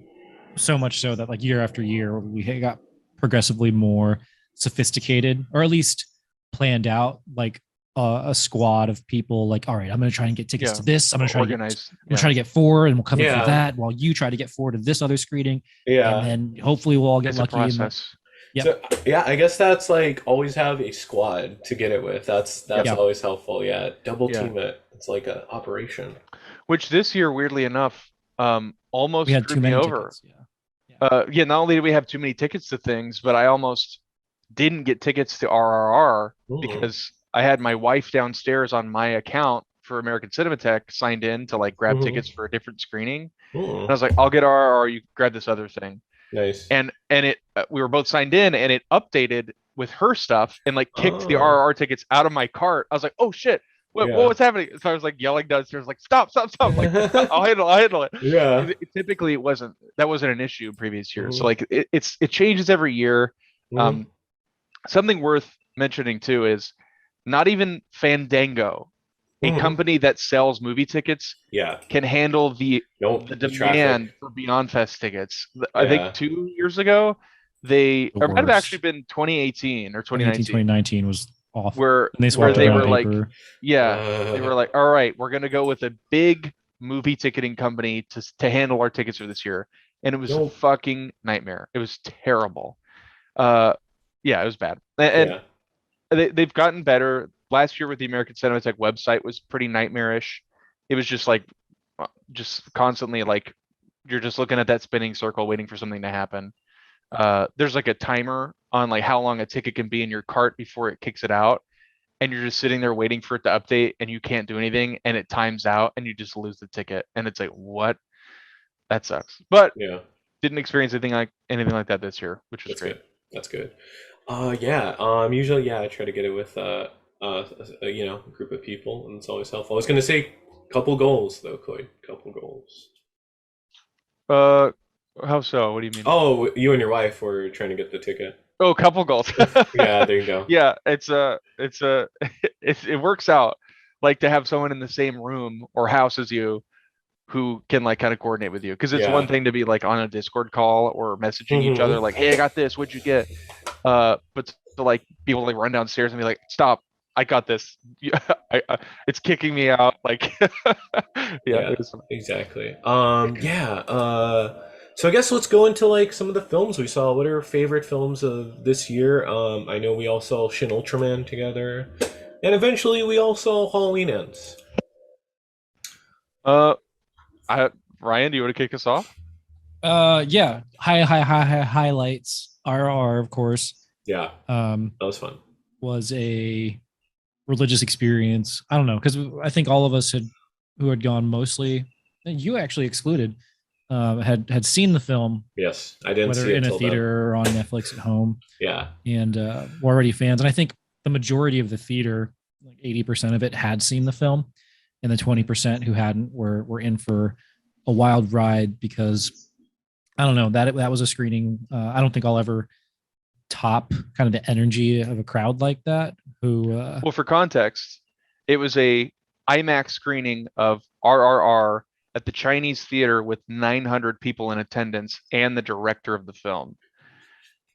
so much so that like year after year, we got progressively more sophisticated, or at least planned out, like a squad of people like, all right, I'm going to try and get tickets to this. I'm going to try organized. I'm trying to get 4 and we'll cover Yeah. for that while you try to get 4 to this other screening. Yeah. And then hopefully we'll all get It's a lucky. process. Yep. So yeah, I guess that's like always have a squad to get it with. That's Yep. always helpful. Yeah, double Yeah. team it. It's like an operation. Which this year, weirdly enough, almost We had screwed too me many over. tickets. Yeah. Yeah, not only did we have too many tickets to things, but I almost didn't get tickets to RRR Ooh. because I had my wife downstairs on my account for American Cinematheque signed in to like grab Mhm. tickets for a different screening. Ooh, And I was like, I'll get RRR, you grab this other thing. nice. And it we were both signed in and it updated with her stuff and like kicked the Oh. RRR tickets out of my cart. I was like, oh shit. Yeah. What's happening? So I was like yelling downstairs, like, stop. Like, I'll handle it. Yeah. Typically that wasn't an issue in previous years. So Mhm. like it changes every year. Mhm. Something worth mentioning too is not even Fandango, a Mhm. company that sells movie tickets, Yeah. can handle the Nope. the the demand traffic. for Beyondfest tickets. I Yeah. think 2 years ago, or might have worst. actually been 2018 or 2018, 2019, 2019 was awful. where And they swapped they around were like, paper. yeah, they were like, all right, we're gonna go with a big movie ticketing company to handle our tickets for this year, and it was a Nope. fucking nightmare. It was terrible. Yeah, it was bad, and Yeah. they've gotten better. Last year with the American Cinematheque website was pretty nightmarish. It was just like, just constantly like, you're just looking at that spinning circle waiting for something to happen. There's like a timer on like how long a ticket can be in your cart before it kicks it out. And you're just sitting there waiting for it to update and you can't do anything and it times out and you just lose the ticket. And it's like, what? That sucks. But Yeah. didn't experience anything like that this year, which was That's great. good. That's good. Yeah. Usually, yeah, I try to get it with a group of people, and it's always helpful. I was gonna say couple goals though, Coyde. Couple goals. How so? What do you mean? Oh, you and your wife were trying to get the ticket. Oh, couple goals. Yeah, there you go. Yeah, it works out like to have someone in the same room or house as you who can like kind of coordinate with you. Because it's one Yeah. thing to be like on a Discord call or messaging each Mhm. other like, hey, I got this, what'd you get? But to like be able to like run downstairs and be like, stop, I got this. It's kicking me out. Like, yeah, it was fun. Exactly. So I guess let's go into like some of the films we saw. What are your favorite films of this year? I know we all saw Shin Ultraman together, and eventually we all saw Halloween Ends. Ryan, do you want to kick us off? Yeah. Highlights. RR, of course. Yeah, That was fun. Was a religious experience. I don't know, because I think all of us who had gone, mostly, and you actually excluded, had seen the film. Yes, I didn't whether see it in a till theater or on Netflix at home. Yeah, and were already fans. And I think the majority of the theater, like 80% of it, had seen the film, and the 20% who hadn't were in for a wild ride, because I don't know, that was a screening. I don't think I'll ever top kind of the energy of a crowd like that. Well, for context, it was a IMAX screening of RRR at the Chinese theater with 900 people in attendance and the director of the film.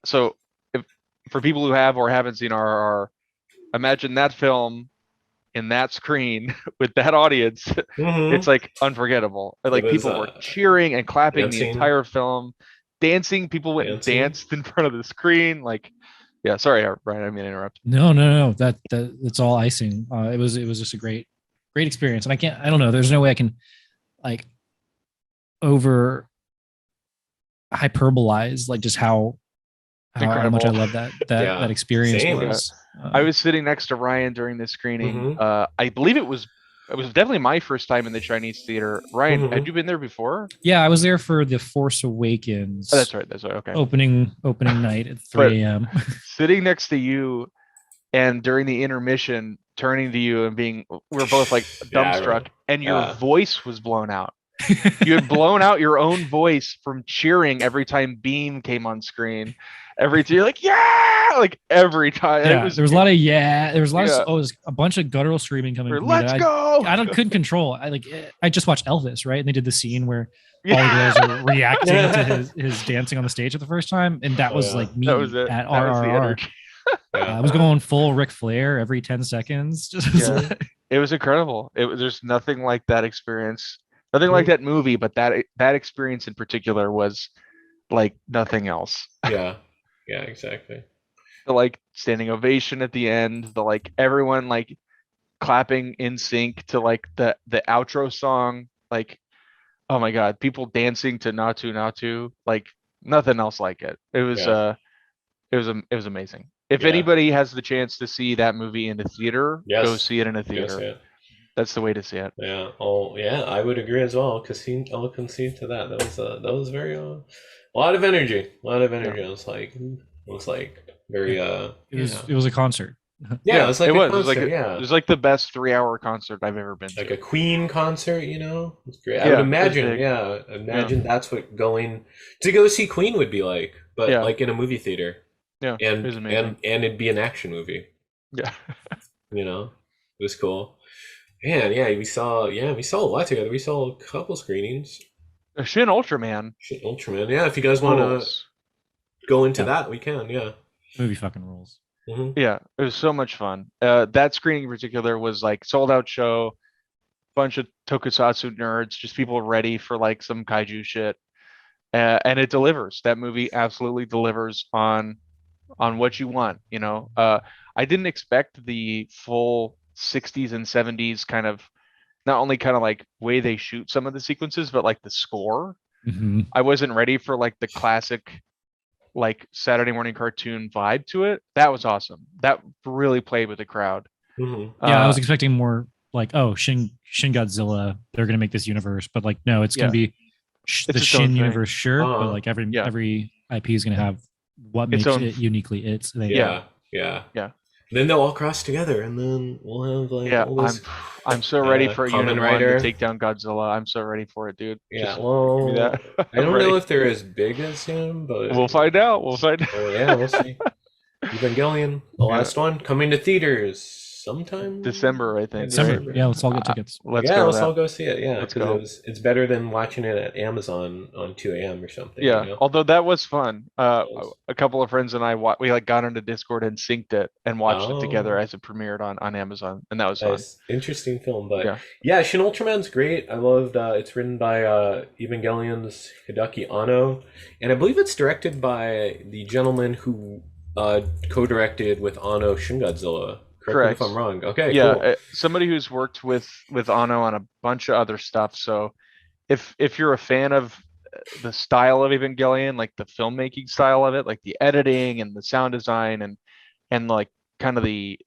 So for people who have or haven't seen RRR, imagine that film in that screen with that audience. Mhm. It's like unforgettable. Like, people were cheering and clapping the entire film, dancing. People went and danced in front of the screen. Like, yeah, sorry, Brian, I didn't mean to interrupt. No. That's all icing. It was just a great experience. And I don't know. There's no way I can like over hyperbolize like just how much I love that experience. Was. I was sitting next to Ryan during this screening. I believe it was definitely my first time in the Chinese theater. Ryan, had you been there before? Yeah, I was there for The Force Awakens. Oh, that's right. Okay. Opening night at 3 a.m. Sitting next to you, and during the intermission, turning to you and we were both like dumbstruck, and your voice was blown out. You had blown out your own voice from cheering every time Beam came on screen. You're like, yeah, like every time. Yeah, there was a lot of there was a lot of, it was a bunch of guttural screaming coming from Let's go. I couldn't control. I just watched Elvis, right? And they did the scene where all the girls are reacting to his dancing on the stage for the first time, and that was like me That was it. at That was the RRR. energy. I was going full Ric Flair every 10 seconds. Just Yeah. It was incredible. There's nothing like that experience, nothing like that movie, but that experience in particular was like nothing else. Yeah, exactly. The like standing ovation at the end, the like everyone like clapping in sync to like the outro song, like oh my god, people dancing to Natu Natu, like nothing else like it. It was it was amazing. If Yeah. anybody has the chance to see that movie in a theater, Yes. go see it in a Go theater. see it. That's the way to see it. Yeah. Oh, yeah. I would agree as well. I'll concede to that. That was very a lot of energy. A lot of energy. Yeah. It was like very it was a concert. Yeah, it was like a concert. It was like yeah. it was like the best 3-hour concert I've ever been Like to. a Queen concert, you know? It's great. I Yeah, would it was imagine, big. imagine that's what going to go see Queen would be like, but Yeah. like in a movie theater. Yeah, And it was amazing. and it'd be an action movie, Yeah. you know? It was cool. Man, yeah, we saw a lot together. We saw a couple screenings. Shin Ultraman. Shin Ultraman. Yeah, if you guys want to rules. go into that, we can, yeah. Movie fucking rules. Mm-hmm. Yeah, it was so much fun. That screening in particular was like sold out show, bunch of tokusatsu nerds, just people ready for like some kaiju shit. And it delivers. That movie absolutely delivers on what you want, you know. I didn't expect the full 60s and 70s kind of not only kind of like way they shoot some of the sequences, but like the score. Mm-hmm. I wasn't ready for like the classic like Saturday morning cartoon vibe to it. That was awesome. That really played with the crowd. Mm-hmm. Yeah, I was expecting more like, oh, Shin Godzilla, they're gonna make this universe, but like, no, it's gonna be the its own Shin thing. universe, sure, Uh-huh. but like every IP is gonna have what Its makes own- it uniquely its. Yeah. Then they'll all cross together, and then we'll have like all this. I'm so ready Yeah, for Kamen Unit 1 Rider. to take down Godzilla. I'm so ready for it, dude. Yeah, Just well, give me that. I don't Ready. know if they're as big as him, but We'll find out. We'll find out. Oh, yeah, we'll see. Evangelion, the Yeah. last one, coming to theaters sometime December, I think. December. right? Yeah, let's all get tickets. Let's yeah, go. let's with all that. go see it. Yeah, Let's because go. it's better than watching it at Amazon on 2 a.m. or something. Yeah, you know? although that was fun. was. A couple of friends and I we like got into Discord and synced it and watched it together Oh. as it premiered on Amazon, and that was fun. Nice. Interesting film, but Yeah. yeah, Shin Ultraman's great. I loved. It's written by Evangelion's Hideaki Anno, and I believe it's directed by the gentleman who co-directed with Anno Shin Godzilla. Correct me if I'm wrong. Okay, Yeah, cool. somebody who's worked with Anno on a bunch of other stuff. So if you're a fan of the style of Evangelion, like the filmmaking style of it, like the editing and the sound design and like kind of the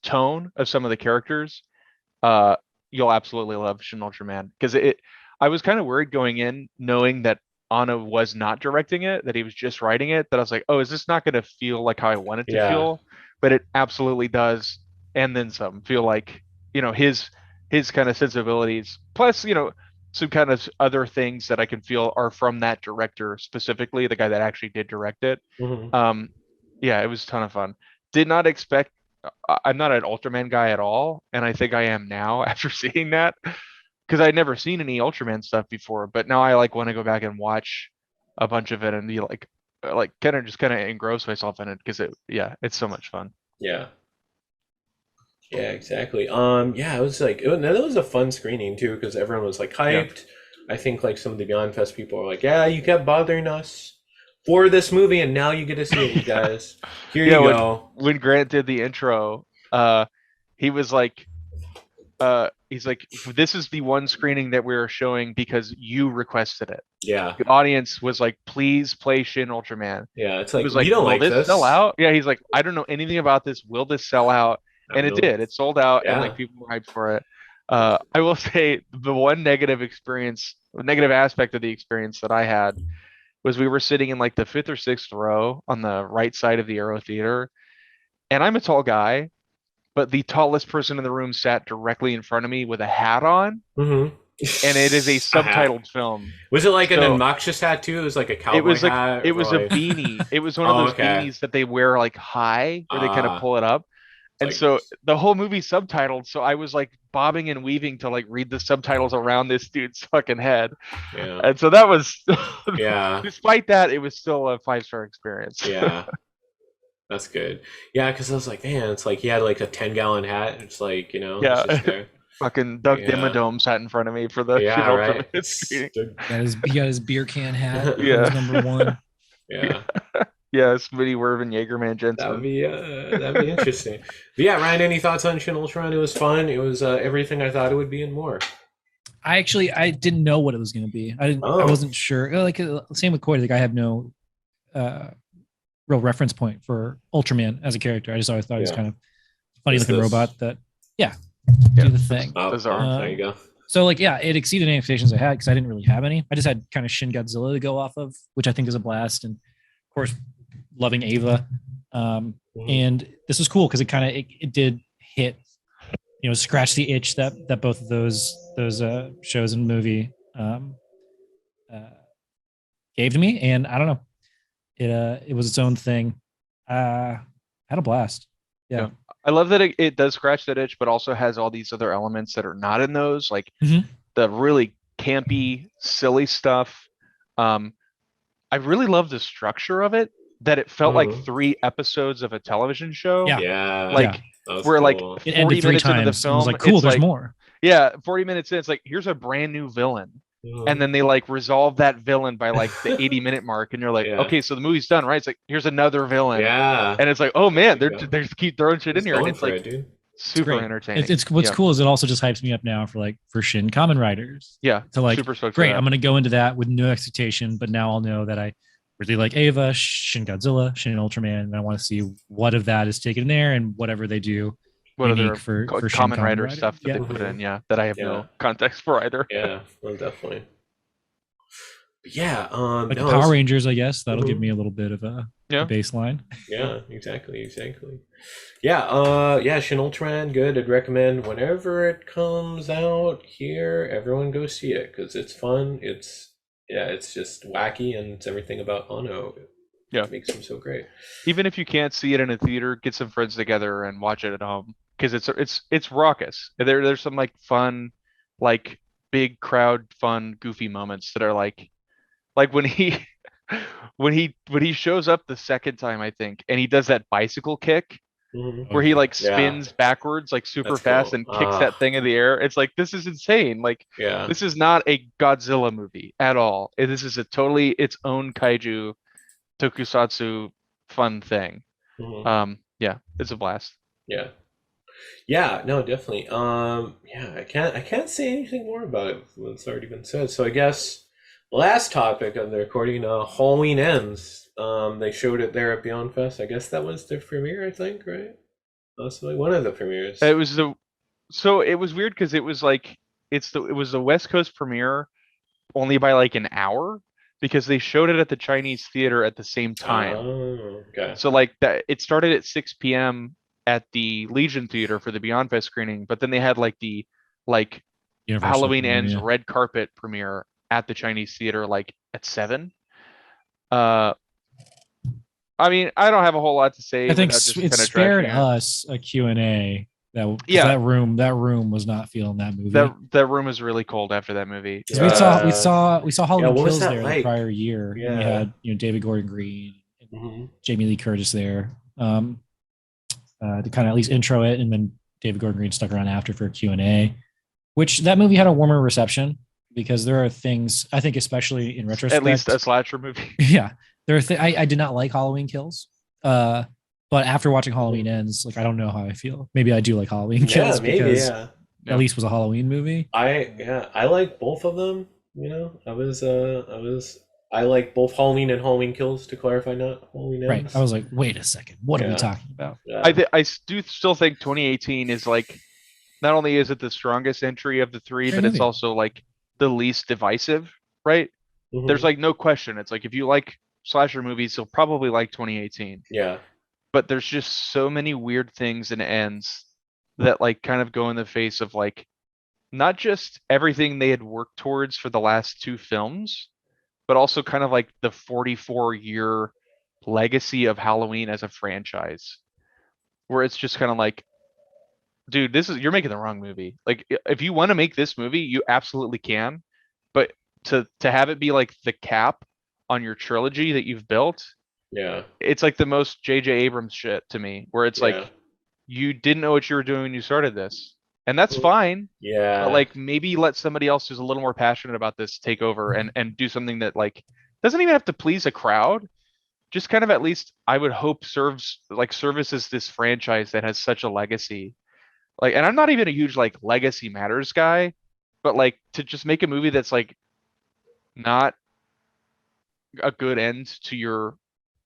tone of some of the characters, you'll absolutely love Shin Ultraman, because I was kind of worried going in knowing that Anno was not directing it, that he was just writing it, that I was like, oh, is this not going to feel like how I want it to Yeah. feel? But it absolutely does, and then some. Feel like, you know, his kind of sensibilities, plus, you know, some kind of other things that I can feel are from that director specifically, the guy that actually did direct it. Mhm. Yeah, it was a ton of fun. Did not expect. I'm not an Ultraman guy at all, and I think I am now after seeing that, because I'd never seen any Ultraman stuff before. But now I like want to go back and watch a bunch of it and be like kind of engross myself in it, because it's so much fun. Yeah. Yeah, exactly. Yeah, it was like that was a fun screening too, because everyone was like hyped. I think like some of the Beyondfest people are like, yeah, you kept bothering us for this movie, and now you get to see it, you guys. Here you go. When Grant did the intro, he was like, he's like, this is the one screening that we're showing because you requested it. Yeah. The audience was like, please play Shin Ultraman. Yeah, it's like, He was like, you don't will like this. sell out? Yeah, he's like, I don't know anything about this. Will this sell out? And it did. It sold out, and like people were hyped for it. I will say the one negative aspect of the experience that I had was we were sitting in like the 5th or 6th row on the right side of the Aero Theater, and I'm a tall guy, but the tallest person in the room sat directly in front of me with a hat on, and it is a subtitled film. Was it like an obnoxious hat too? It was like a cowboy hat. It was a beanie. It was one of those beanies that they wear like high, where they kind of pull it up. And Like, so the whole movie subtitled, so I was like bobbing and weaving to like read the subtitles around this dude's fucking head. yeah, And so that was, yeah, despite that, it was still a 5-star experience. yeah. That's good. Yeah, because I was like, man, it's like he had like a 10-gallon hat. It's like, it's Yeah. just there. Fucking Doug Yeah. Dimmadome sat in front of me for the Shin Yeah, right. Ultraman screening. He got his beer can hat for Yeah. his number one. Yeah. Yeah, Smitty Werven Jaegerman Jensen. That'd be interesting. But yeah, Ryan, any thoughts on Shin Ultron? It was fun. It was everything I thought it would be and more. I didn't know what it was going to be. I Oh. wasn't sure. Like same with Coyde. Like I have no real reference point for Ultraman as a character. I just always thought he was Yeah. kind of funny What's looking this? robot that Yeah. do the thing. Oh, Bizarre. there you go. So like yeah, it exceeded any expectations I had because I didn't really have any. I just had kind of Shin Godzilla to go off of, which I think is a blast, and of course loving Ava. And this was cool because it kind of it did hit, scratch the itch that both of those shows and movie gave to me, and I don't know, it was its own thing. Had a blast. Yeah. I love that it does scratch that itch, but also has all these other elements that are not in those, like Mhm. the really campy, silly stuff. I really love the structure of it, that it felt like 3 episodes of a television show. Yeah. Yeah. Like that was we're like cool. It 40 ended 3 minutes into the times. And was film, like, cool, it's there's like, more. yeah, 40 minutes in, it's like, here's a brand new villain. And then they like resolve that villain by like the 80-minute mark, and you're like, Yeah. okay, so the movie's done, right? It's like, here's another villain. Yeah. And it's like, oh man, There they're you go. just keep throwing shit in Just here, and going it's for like it, dude. super Great. entertaining. It's what's Yeah. cool is it also just hypes me up now for Shin Kamen Riders. Yeah, To like, super stoked for great, that. I'm gonna go into that with no expectation, but now I'll know that I really like Ava, Shin Godzilla, Shin Ultraman, and I want to see what of that is taken there and whatever they do What unique other for Shin Common Kamen Rider Rider. stuff that Yeah. they put in, that I have Yeah. no context for either. Yeah, well, definitely. But yeah, Like no, the Power Rangers, I guess that'll give Mhm. me a little bit of a Yeah. baseline. Yeah, exactly. Yeah, Shin Ultraman, good. I'd recommend whenever it comes out here, everyone go see it because it's fun. It's just wacky and it's everything about Ono. Yeah. It makes him so great. Even if you can't see it in a theater, get some friends together and watch it at home, because it's raucous. There's some like fun, like big crowd fun goofy moments that are like when he when he shows up the second time, I think, and he does that bicycle kick Mhm. where he like Yeah. spins backwards like super That's fast cool. and kicks that thing in the air. It's like, this is insane. Like, Yeah, this is not a Godzilla movie at all. This is a totally its own kaiju tokusatsu fun thing. Mhm. Yeah, it's a blast. Yeah. Yeah, no, definitely. Yeah, I can't say anything more about it. It's already been said. So I guess last topic of the recording, Halloween Ends. They showed it there at Beyondfest. I guess that was the premiere, I think, right? Possibly one of the premieres. It was it was weird because it was like it was the West Coast premiere only by like an hour, because they showed it at the Chinese theater at the same time. Oh, okay. So like that, it started at 6 p.m. at the Legion Theater for the Beyondfest screening, but then they had like the like Universal Halloween premiere, Ends yeah. red carpet premiere at the Chinese theater like at 7. I mean, I don't have a whole lot to say I think without just it kind of spared trashing it. us a Q&A Yeah. that room was not feeling that movie. That room is really cold after that movie. 'Cause we saw Halloween what was Kills that there like? the prior year. And we Yeah. had David Gordon Green, and Mhm. Jamie Lee Curtis there to kind of at least intro it, and then David Gordon Green stuck around after for a Q&A, which that movie had a warmer reception because there are things, I think, especially in retrospect. At least a slasher movie. Yeah, there are I did not like Halloween Kills, but after watching Halloween Ends, like I don't know how I feel. Maybe I do like Halloween Kills because Yeah. at least it was a Halloween movie. I like both of them. I like both Halloween and Halloween Kills, to clarify, not Halloween Ends. Right. I was like, wait a second, what are we Yeah. talking about? Yeah. I do still think 2018 is like, not only is it the strongest entry of the 3, Great but it's movie. also like the least divisive, right? Mhm. There's like no question. It's like, if you like slasher movies, you'll probably like 2018. Yeah. But there's just so many weird things and ends that like kind of go in the face of like not just everything they had worked towards for the last 2 films, but also kind of like the 44-year legacy of Halloween as a franchise. where it's just kind of like, dude, you're making the wrong movie. Like if you want to make this movie, you absolutely can, but to have it be like the cap on your trilogy that you've built, Yeah. it's like the most J.J. Abrams shit to me, where it's Yeah. like you didn't know what you were doing when you started this, and that's Mm. fine. But Yeah. like maybe let somebody else who's a little more passionate about this take over and do something that like doesn't even have to please a crowd. Just kind of at least I would hope services this franchise that has such a legacy. Like, and I'm not even a huge like legacy matters guy, but like to just make a movie that's like not a good end to your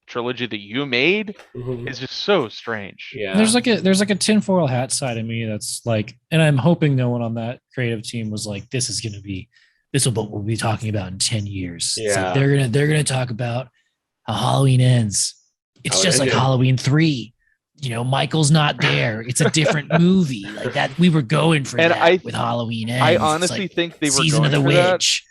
trilogy that you made Mhm. is just so strange. Yeah. There's like a tinfoil hat side of me that's like, and I'm hoping no one on that creative team was like, this is gonna be this will what we'll be talking about in 10 years. It's Yeah. like they're gonna talk about how Halloween ends. It's How it just like ended. Halloween 3. You know, Michael's not there. It's a different movie. Like that, we were going for And that with Halloween Ends. I It's honestly like think they were Season of going the for that. Witch.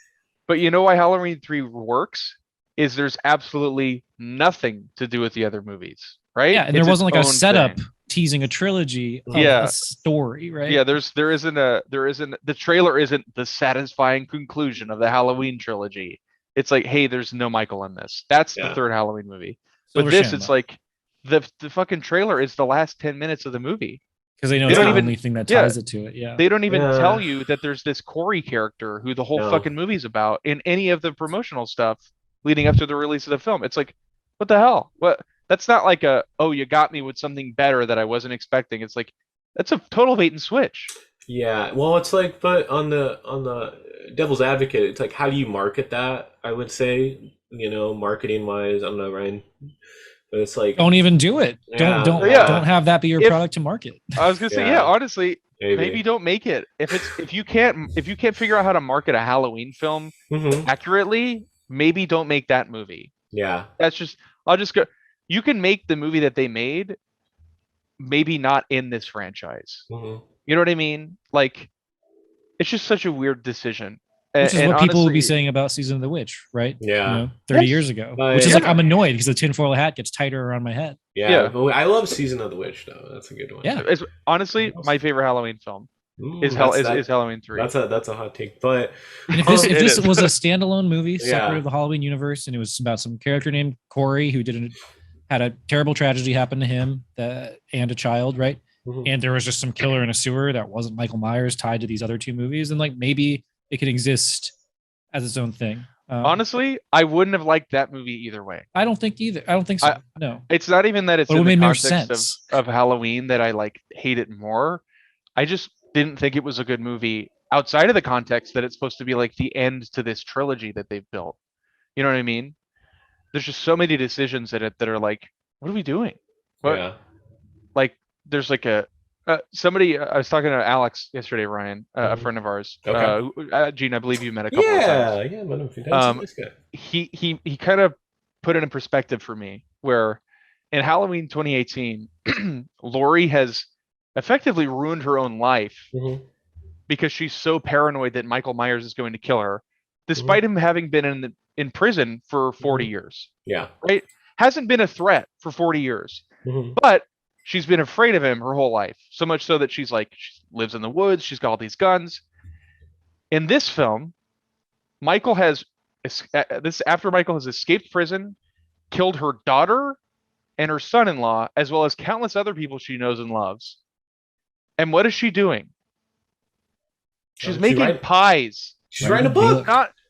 But you know why Halloween 3 works? Is there's absolutely nothing to do with the other movies, right? Yeah, and It's there its wasn't like a own setup thing. teasing a trilogy of Yeah. a story, right? Yeah, there isn't the trailer isn't the satisfying conclusion of the Halloween trilogy. It's like, hey, there's no Michael in this. That's the Yeah. third Halloween movie. But Silver this, Shamrock. it's like the fucking trailer is the last 10 minutes of the movie. Because they know They it's don't the even- only thing that yeah. ties it to it. Yeah. They don't even Yeah. tell you that there's this Corey character who the whole No. fucking movie's about in any of the promotional stuff leading up to the release of the film. It's like, what the hell? What? That's not like oh, you got me with something better that I wasn't expecting. It's like, that's a total bait and switch. Yeah, well, it's like, but on the devil's advocate, it's like, how do you market that? I would say, marketing wise, I don't know, Ryan, but it's like, Don't even do it. Yeah, Don't have that be your If- product to market. I was gonna say, Yeah. yeah, honestly, maybe. maybe don't make it. If you can't figure out how to market a Halloween film Mhm. accurately, maybe don't make that movie. Yeah, I'll just go. You can make the movie that they made, maybe not in this franchise. Mhm. You know what I mean? Like, it's just such a weird decision. Which is And what people will be honestly- saying about Season of the Witch, right? Yeah. 30 Yes. years ago. Like- Which is like, Yeah. I'm annoyed because the tinfoil hat gets tighter around my head. yeah. But I love Season of the Witch, though. That's a good one. Yeah. It's honestly my favorite Halloween film is Halloween 3. That's a hot take, but And if this It is. was a standalone movie separate Yeah. of the Halloween universe, and it was about some character named Corey who had a terrible tragedy happen to him and a child, right? Mhm. And there was just some killer in a sewer that wasn't Michael Myers tied to these other two movies, and like maybe it could exist as its own thing. Honestly, I wouldn't have liked that movie either way. I don't think either. I don't think so. No. It's not even that it's But it in the made more context sense. of Halloween that I like hate it more. I just didn't think it was a good movie outside of the context that it's supposed to be like the end to this trilogy that they've built. You know what I mean? There's just so many decisions in it that are like, what are we doing? What? yeah. Like, there's like somebody. I was talking to Alex yesterday, Ryan, a Mhm. friend of ours. Okay. Gene, I believe you met a couple of times. Yeah, man, if you done this guy. He kind of put it in perspective for me where in Halloween 2018 Laurie has effectively ruined her own life Mhm. because she's so paranoid that Michael Myers is going to kill her despite him having been in prison for 40 Mhm. years, Yeah. right? Hasn't been a threat for 40 years, Mhm. but she's been afraid of him her whole life, so much so that she lives in the woods, she's got all these guns. In this film, Michael has after Michael has escaped prison, killed her daughter and her son-in-law, as well as countless other people she knows and loves. And what is she doing? She's She's making writing- pies. She's writing a book.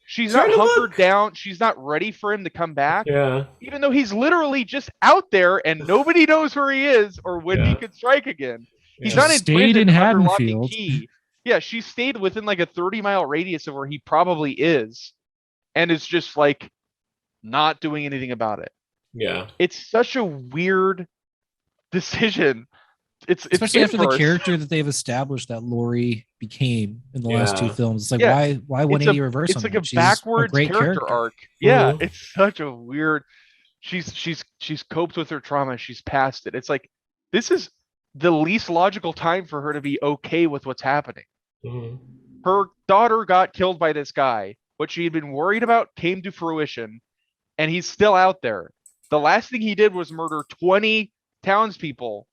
She's She's not writing a hunkered book. down. She's not ready for him to come back, Yeah. even though he's literally just out there and nobody knows where he is or when he Yeah. could strike again. He's Yeah. not in Stayed prison in under lock and Haddonfield. key. Yeah, she stayed within like a 30-mile radius of where he probably is, and is just like not doing anything about it. Yeah. It's such a weird decision. It's Especially after the inverse. character that they've established that Laurie became in the last two Yeah. films. It's like, Yeah. why 180 reverse It's on like that? a She's backwards great character arc. Yeah, Mhm. it's such a weird. She's coped with her trauma. She's past it. It's like this is the least logical time for her to be okay with what's happening. Mhm. Her daughter got killed by this guy. What she had been worried about came to fruition, and he's still out there. The last thing he did was murder 20 townspeople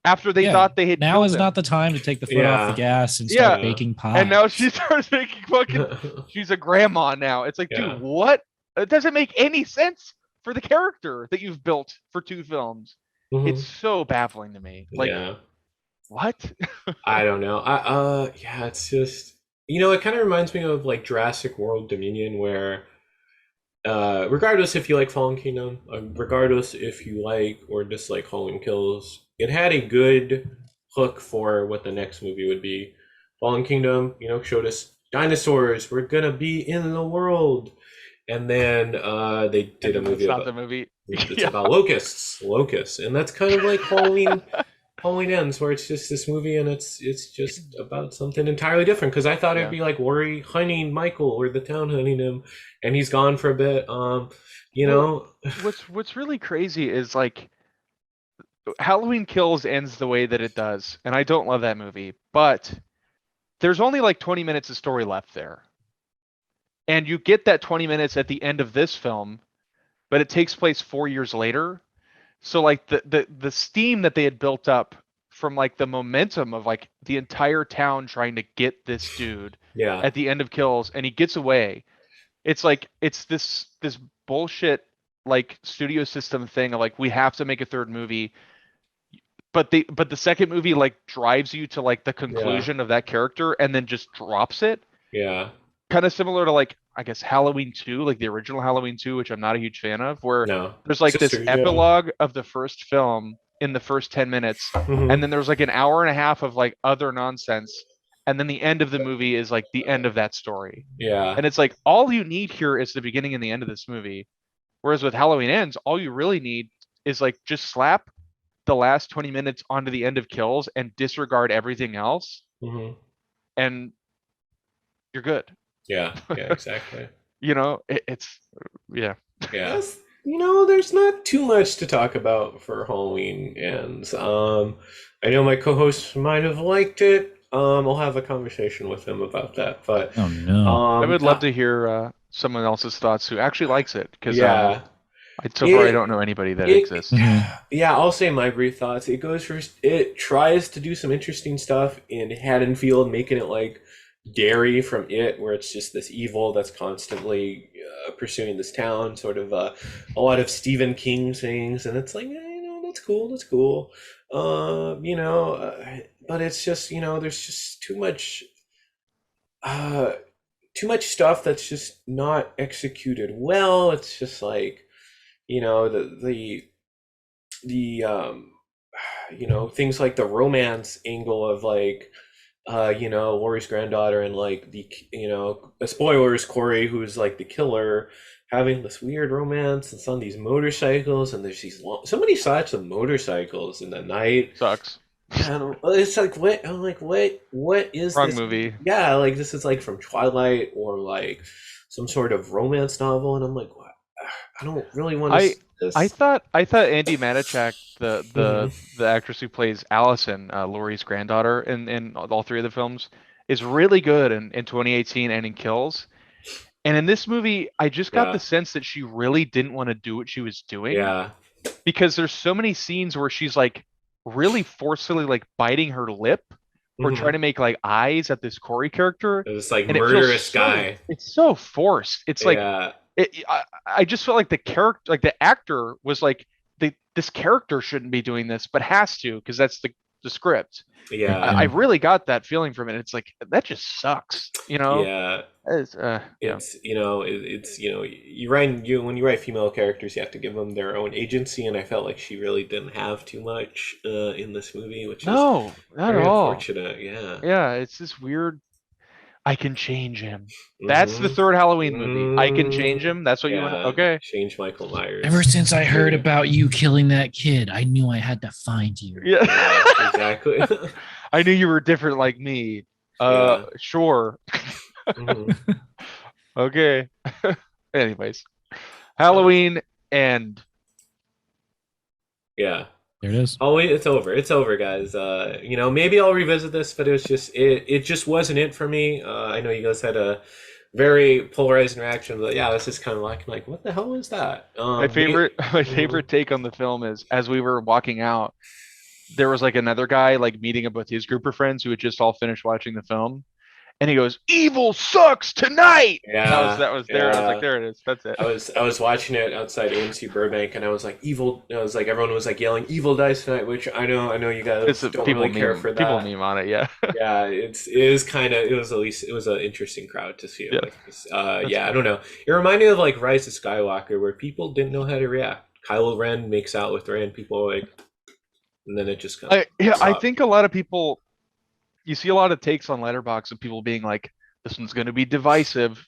after they thought they had now killed is him. not the time to take the foot off the gas and start baking pies. And now she starts making fucking. She's a grandma now. It's like, dude, what? It doesn't make any sense for the character that you've built for 2 films. It's so baffling to me. Like, what? I don't know. Yeah, it's just, it kind of reminds me of like Jurassic World Dominion, where regardless if you like Fallen Kingdom, regardless if you like or dislike Halloween Kills, it had a good hook for what the next movie would be. Fallen Kingdom, showed us dinosaurs were gonna be in the world, and then they did a movie about the movie. It's about locusts, and that's kind of like Halloween Ends, where it's just this movie and it's just about something entirely different. Because I thought it'd be like Laurie hunting Michael or the town hunting him, and he's gone for a bit. What's really crazy is like Halloween Kills ends the way that it does, and I don't love that movie, but there's only like 20 minutes of story left there. And you get that 20 minutes at the end of this film, but it takes place 4 years later. So like the steam that they had built up from like the momentum of like the entire town trying to get this dude at the end of Kills, and he gets away. It's like it's this bullshit like studio system thing of like, we have to make a third movie, but the second movie like drives you to like the conclusion of that character and then just drops it. Yeah. Kind of similar to like, I guess, Halloween 2, like the original Halloween 2, which I'm not a huge fan of, where there's like this epilogue of the first film in the first 10 minutes, and then there's like an hour and a half of like other nonsense, and then the end of the movie is like the end of that story. Yeah. And it's like, all you need here is the beginning and the end of this movie. Whereas with Halloween Ends, all you really need is like just slap the last 20 minutes onto the end of Kills and disregard everything else, and you're good. Yeah, exactly. It's yeah. There's not too much to talk about for Halloween Ends. I know my co-host might have liked it. I'll have a conversation with him about that. But oh no, I would love to hear someone else's thoughts who actually likes it, because so far I don't know anybody that exists. Yeah, I'll say my brief thoughts. It tries to do some interesting stuff in Haddonfield, making it like Gary from It, where it's just this evil that's constantly pursuing this town, sort of a lot of Stephen King things, and it's like, that's cool. But it's just, there's just too much stuff that's just not executed well. It's just like, the things like the romance angle of like, Laurie's granddaughter and like the, spoilers, Corey, who's like the killer, having this weird romance. It's on these motorcycles, and there's these so many shots of motorcycles in the night. Sucks. And it's like, what? I'm like, what is wrong this movie? Yeah, like this is like from Twilight or like some sort of romance novel, and I'm like, what? I don't really want to. I thought Andy Manichak, the actress who plays Allison, Laurie's granddaughter in all 3 of the films, is really good in 2018 and in Kills. And in this movie, I just got the sense that she really didn't want to do what she was doing. Yeah. Because there's so many scenes where she's like really forcefully like biting her lip or trying to make like eyes at this Corey character. This like murderous guy. It's so forced. It's like I just felt like the character, like the actor was like, this character shouldn't be doing this, but has to, because that's the script. Yeah. I really got that feeling from it. It's like, that just sucks, Yeah. It's when you write female characters, you have to give them their own agency, and I felt like she really didn't have too much in this movie, which is not very at all. Unfortunate. Yeah, it's this weird, I can change him. That's the third Halloween movie. I can change him. That's what you want. Okay. Change Michael Myers. Ever since I heard about you killing that kid, I knew I had to find you. Yeah, exactly. I knew you were different like me. Sure. Okay. Anyways, Halloween End. Yeah. There it is. Oh, it's over. It's over, guys. Maybe I'll revisit this, but it just wasn't it for me. I know you guys had a very polarizing reaction, but yeah, this is kind of like, what the hell is that? My favorite take on the film is, as we were walking out, there was like another guy like meeting up with his group of friends who had just all finished watching the film, and he goes, "Evil sucks tonight." Yeah, That was there, and I was like, yeah. "There it is. That's it." I was watching it outside AMC Burbank, and I was like, "Evil!" I was like, everyone was like yelling, "Evil dies tonight," which I know you guys It's a don't people really care meme. for People that. meme on it. Yeah. Yeah, it was kind of, it was at least, it was an interesting crowd to see it Yeah. with. That's Yeah, I cool. don't know. It reminded me of like Rise of Skywalker, where people didn't know how to react. Kylo Ren makes out with Rey, and people are like, and then it just kind of I stopped. think a lot of people, you see a lot of takes on Letterboxd of people being like, "This one's going to be divisive,"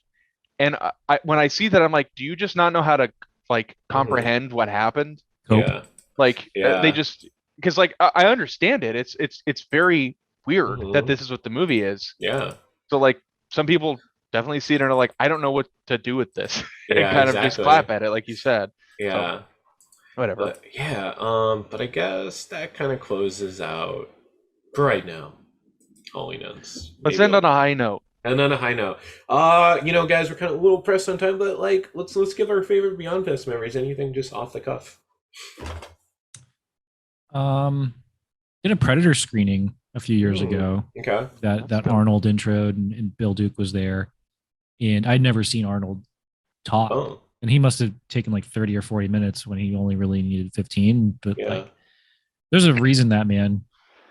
and when I see that, I'm like, "Do you just not know how to like Hmm. comprehend what happened?" Cope. Yeah, Like they yeah. just because like I understand it. It's very weird that Hmm. this is what the movie is. Yeah, So like some people definitely see it and are like, I don't know what to do with this, and yeah, kind of just exactly. clap at it, like you said. So Yeah. whatever. But yeah, but I guess that kind of closes out for right now. Halloween ends. Let's Maybe end we'll on a high note. end on a high note. Guys, we're kind of a little pressed on time, but like, let's give our favorite Beyondfest memories. Anything just off the cuff? Um, did a Predator screening a few years Hmm. ago. Okay. That That's that good. Arnold intro and Bill Duke was there, and I'd never seen Arnold talk, Oh, and he must have taken like 30 or 40 minutes when he only really needed 15. But yeah. like, there's a reason that man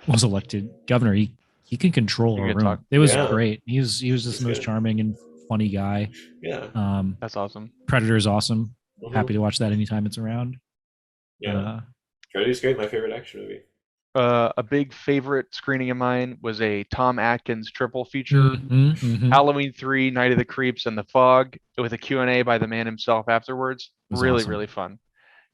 was elected governor. He can control You a can talk. room. It was Yeah. great. He was just That's the most good. charming and funny guy. Yeah. That's awesome. Predator is awesome. Hmm. Happy to watch that anytime it's around. Yeah. Uh, Freddy's great. My favorite action movie. A big favorite screening of mine was a Tom Atkins triple feature: mhm, mhm. Halloween 3, Night of the Creeps, and The Fog, with a Q&A by the man himself afterwards. It was Really, awesome. really fun.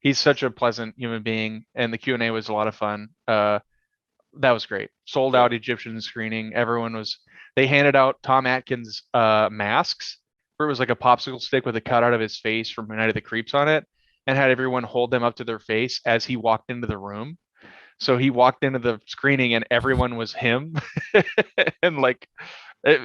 He's such a pleasant human being, and the Q&A was a lot of fun. That was great. Sold Yeah. out Egyptian screening. Everyone was. They handed out Tom Atkins masks, where it was like a popsicle stick with a cutout of his face from Night of the Creeps on it, and had everyone hold them up to their face as he walked into the room. So he walked into the screening and everyone was him, and like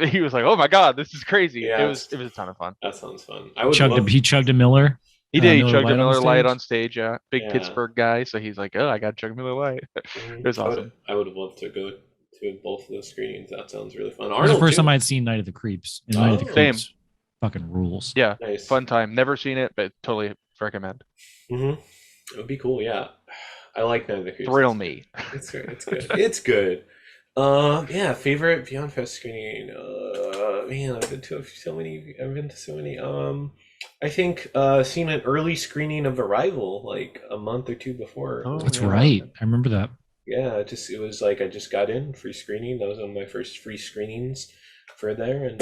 he was like, "Oh my God, this is crazy!" Yeah. It was a ton of fun. That sounds fun. I would love. He chugged a Miller, He did. He Miller chugged a Lite on the Miller Lite on stage. stage. Yeah, big Yeah. Pittsburgh guy, so he's like, "Oh, I got to chug Miller Lite." It was awesome. I would have loved to go to both of those screenings. That sounds really fun. It was the Arnold first time too. I'd seen Night of the Creeps, and Night of the Oh, Same. Creeps fucking rules. Yeah, nice. fun time. Never seen it, but totally recommend. Hmm. It would be cool. Yeah, I like Night of the Creeps. Thrill me. It's good. It's good. It's good. Yeah. Favorite Beyond Fest screening. Man, I've been to so many. I've been to so many. I think seen an early screening of Arrival like a month or two before. Oh, That's yeah. right. I remember that. Yeah, it was like I just got in free screening. That was one of my first free screenings for there, and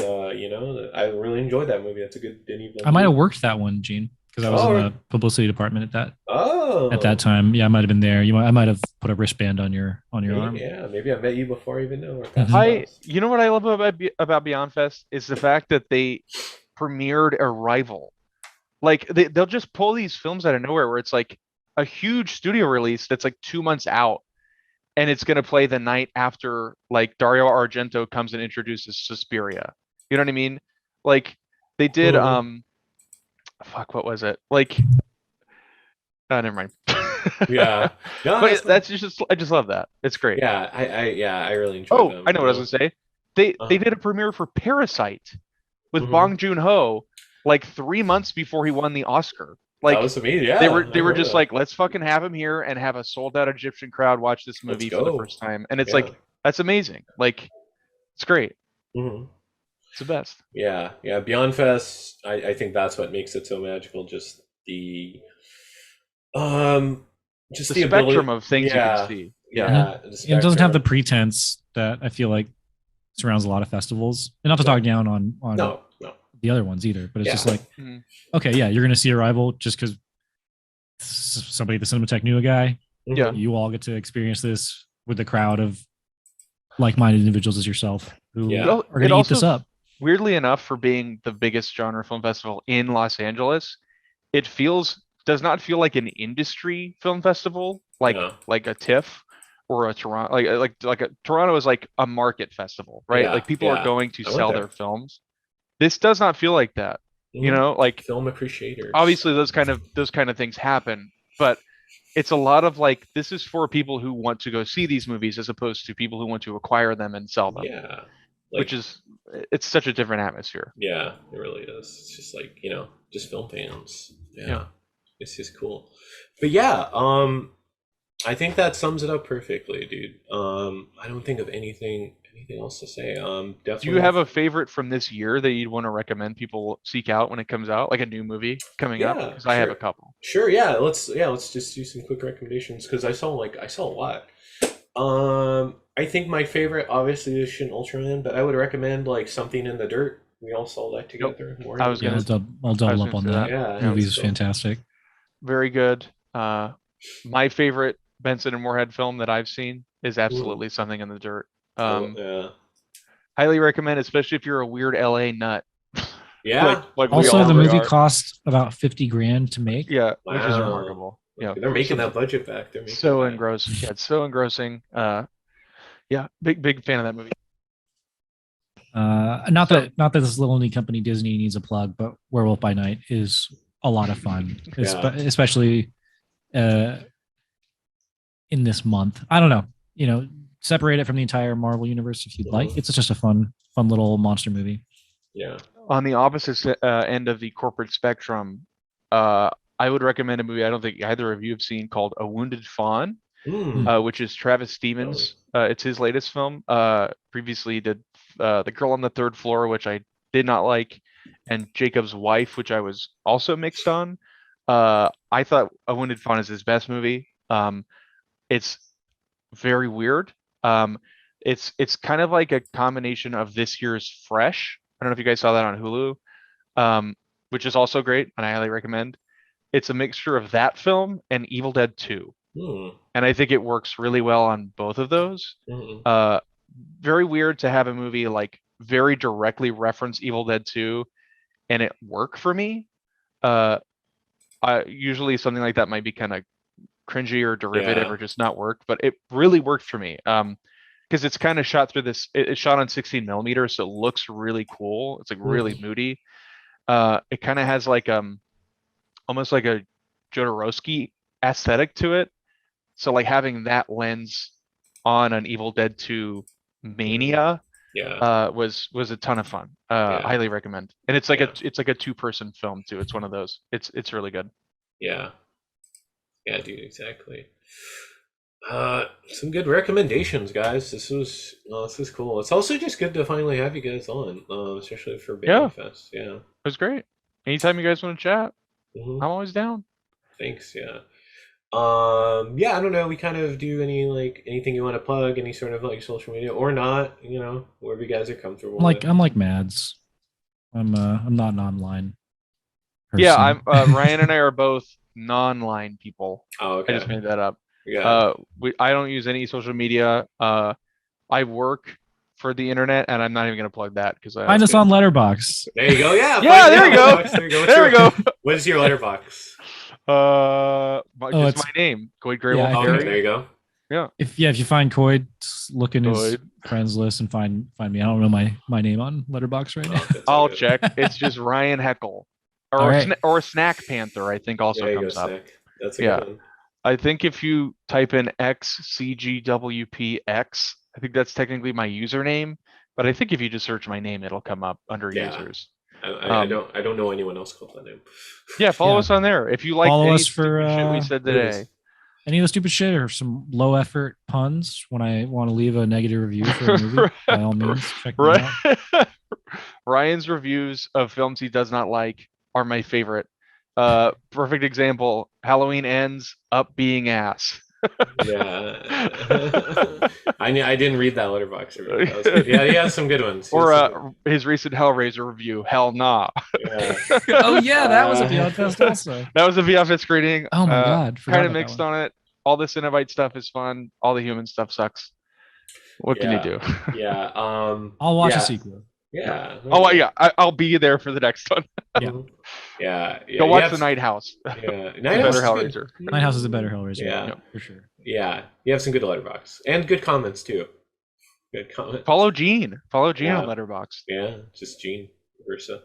I really enjoyed that movie. That's a good Denis I might have Villeneuve. worked that one, Gene, because I was in Oh, the publicity department at that oh, time. Yeah, I might have been there. I might have put a wristband on your arm. yeah. Maybe I met you before I even know or passed Mhm. across. You know what I love about Beyond Fest is the fact that they premiered Arrival. Like they'll just pull these films out of nowhere where it's like a huge studio release that's like 2 months out, and it's gonna play the night after like Dario Argento comes and introduces Suspiria. You know what I mean? Like they did Mhm. fuck, what was it? Like never mind. Yeah. No, that's But fine. that's just I just love that. It's great. Yeah, I really enjoyed Oh, them. I know what I was gonna say. They did a premiere for Parasite with Mhm. Bong Joon-ho like 3 months before he won the Oscar. That Like was amazing. Yeah, they I were remember just that. like, let's fucking have him here and have a sold out Egyptian crowd watch this Let's movie for the go. first time. And it's Yeah. like that's amazing. Like it's great. Hmm. It's the best. Yeah, yeah. Beyond Fest, I think that's what makes it so magical. Um, just The the spectrum ability. of things you can Yeah, see. Yeah. Mhm. yeah. The It doesn't have the spectrum. pretense that I feel like surrounds a lot of festivals. And not to Yeah. talk down on No, no. the other ones either, but it's Yeah. just like, Mhm. okay, yeah, you're gonna see Arrival just because somebody at the Cinematheque knew a guy. Yeah. Mhm. You all get to experience this with a crowd of like-minded individuals as yourself who Yeah. are It gonna eat this also, up. weirdly enough, for being the biggest genre film festival in Los Angeles, it does not feel like an industry film festival, No. like a TIFF or a Toronto, like a Toronto is like a market festival, right? Yeah, Like people are yeah. going to I went sell there. their films. This does not feel like that. You Hmm. know, like Film appreciators. obviously those kind of things happen, but it's a lot of like, this is for people who want to go see these movies as opposed to people who want to acquire them and sell them, Yeah. which Like, is, it's such a different atmosphere. yeah, it really is. It's just like, just film fans. Yeah. Yeah. It's just cool. But yeah, I think that sums it up perfectly, dude. I don't think of anything else to say. Do Definitely. you have a favorite from this year that you'd want to recommend people seek out when it comes out, like a new movie coming up? Yeah, Because I have a sure. couple. Sure, yeah. Let's just do some quick recommendations because I saw a lot. I think my favorite obviously is Shin Ultraman, but I would recommend like Something in the Dirt. We all saw that together. I was Yeah, gonna- I'll double was up gonna on say that. that. Yeah, Movie it's is cool. fantastic. Very good. My favorite Benson and Moorhead film that I've seen is absolutely Something in the Dirt. Yeah. Highly recommend, especially if you're a weird LA nut. Yeah. like we Also, all the really movie are. cost about 50 grand to make. Yeah, which is Wow. remarkable. Yeah, They're making so, that budget back. They're making so it back. engrossing. Yeah, it's so engrossing. Yeah, big fan of that movie. Not that this little indie company Disney needs a plug, but Werewolf by Night is a lot of fun, Yeah. especially in this month. I don't know, separate it from the entire Marvel universe if you'd like. It's just a fun little monster movie. Yeah. On the opposite end of the corporate spectrum, I would recommend a movie I don't think either of you have seen called A Wounded Fawn, which is Travis Stevens. It's his latest film. Previously did The Girl on the Third Floor, which I did not like, and Jacob's Wife, which I was also mixed on. I thought A Wounded Fawn is his best movie. It's very weird. It's kind of like a combination of this year's Fresh. I don't know if you guys saw that on Hulu, which is also great, and I highly recommend. It's a mixture of that film and Evil Dead 2. And I think it works really well on both of those. Very weird to have a movie like very directly reference Evil Dead 2 and it work for me. Usually something like that might be kind of cringy or derivative or just not work, but it really worked for me. Because it's kind of shot through this, it's shot on 16 millimeters, so it looks really cool. It's like really moody. It kind of has like almost like a Jodorowsky aesthetic to it. So like having that lens on an Evil Dead 2 mania was a ton of fun. Highly recommend. And it's like a 2-person film too. It's one of those. It's really good. Yeah, dude, exactly. Some good recommendations, guys. This was cool. It's also just good to finally have you guys on, especially for Beyondfest. Yeah, it was great. Anytime you guys want to chat, I'm always down. Thanks. Yeah. I don't know. We kind of do anything you want to plug, any sort of like social media or not, wherever you guys are comfortable. I'm like Mads. I'm not an online person. Yeah, Ryan and I are both non-line people. Oh, okay. I just made that up. Yeah. I don't use any social media. I work for the internet, and I'm not even gonna plug that because find us on Letterboxd. There you go. Yeah. Yeah, there you go. There we go. What is your letterbox? Just my name, Coyde Gray. Yeah, Okay, there you go. Yeah. If you find Coyde, look in his Coyde. friends list and find me. I don't know my name on Letterboxd right now. I'll check. It's just Ryan Heckel, or Snack Panther. I think also comes up. Snack. That's a good one. I think if you type in XCGWPX, I think that's technically my username. But I think if you just search my name, it'll come up under users. I don't know anyone else called that name. Yeah, follow us on there if you like. Follow us for shit we said today. Any of the stupid shit or some low effort puns when I want to leave a negative review for a movie, by all means, check me out. Ryan's reviews of films he does not like are my favorite. Perfect example: Halloween Ends, Up Being Ass. Yeah. I didn't read that letterbox. Yeah, he has some good ones. Or his recent Hellraiser review, Hell Nah. Yeah. Oh yeah, that was a Beyondfest also. That was a Beyondfest screening. Oh my god. Kind of mixed on it. All the Cinnabite stuff is fun. All the human stuff sucks. What can you do? Yeah. I'll watch a sequel. Yeah. Oh yeah, I'll be there for the next one. Yeah. Go watch The Night House. Yeah, better Hellraiser. Night House is a better Hellraiser. Yeah, for sure. Yeah, you have some good letterbox and good comments too. Good comment. Follow Gene. Follow Gene on Letterboxd. Yeah, just Gene Versa.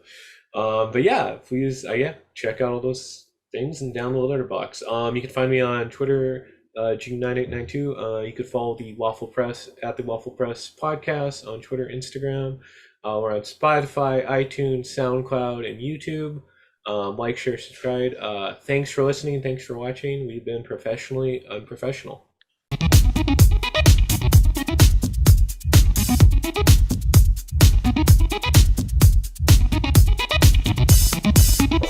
But yeah, please, check out all those things and down the letterbox. You can find me on Twitter, June9892. You could follow the Waffle Press at the Waffle Press Podcast on Twitter, Instagram. We're on Spotify, iTunes, SoundCloud, and YouTube. Like, share, subscribe. Thanks for listening. Thanks for watching. We've been professionally unprofessional.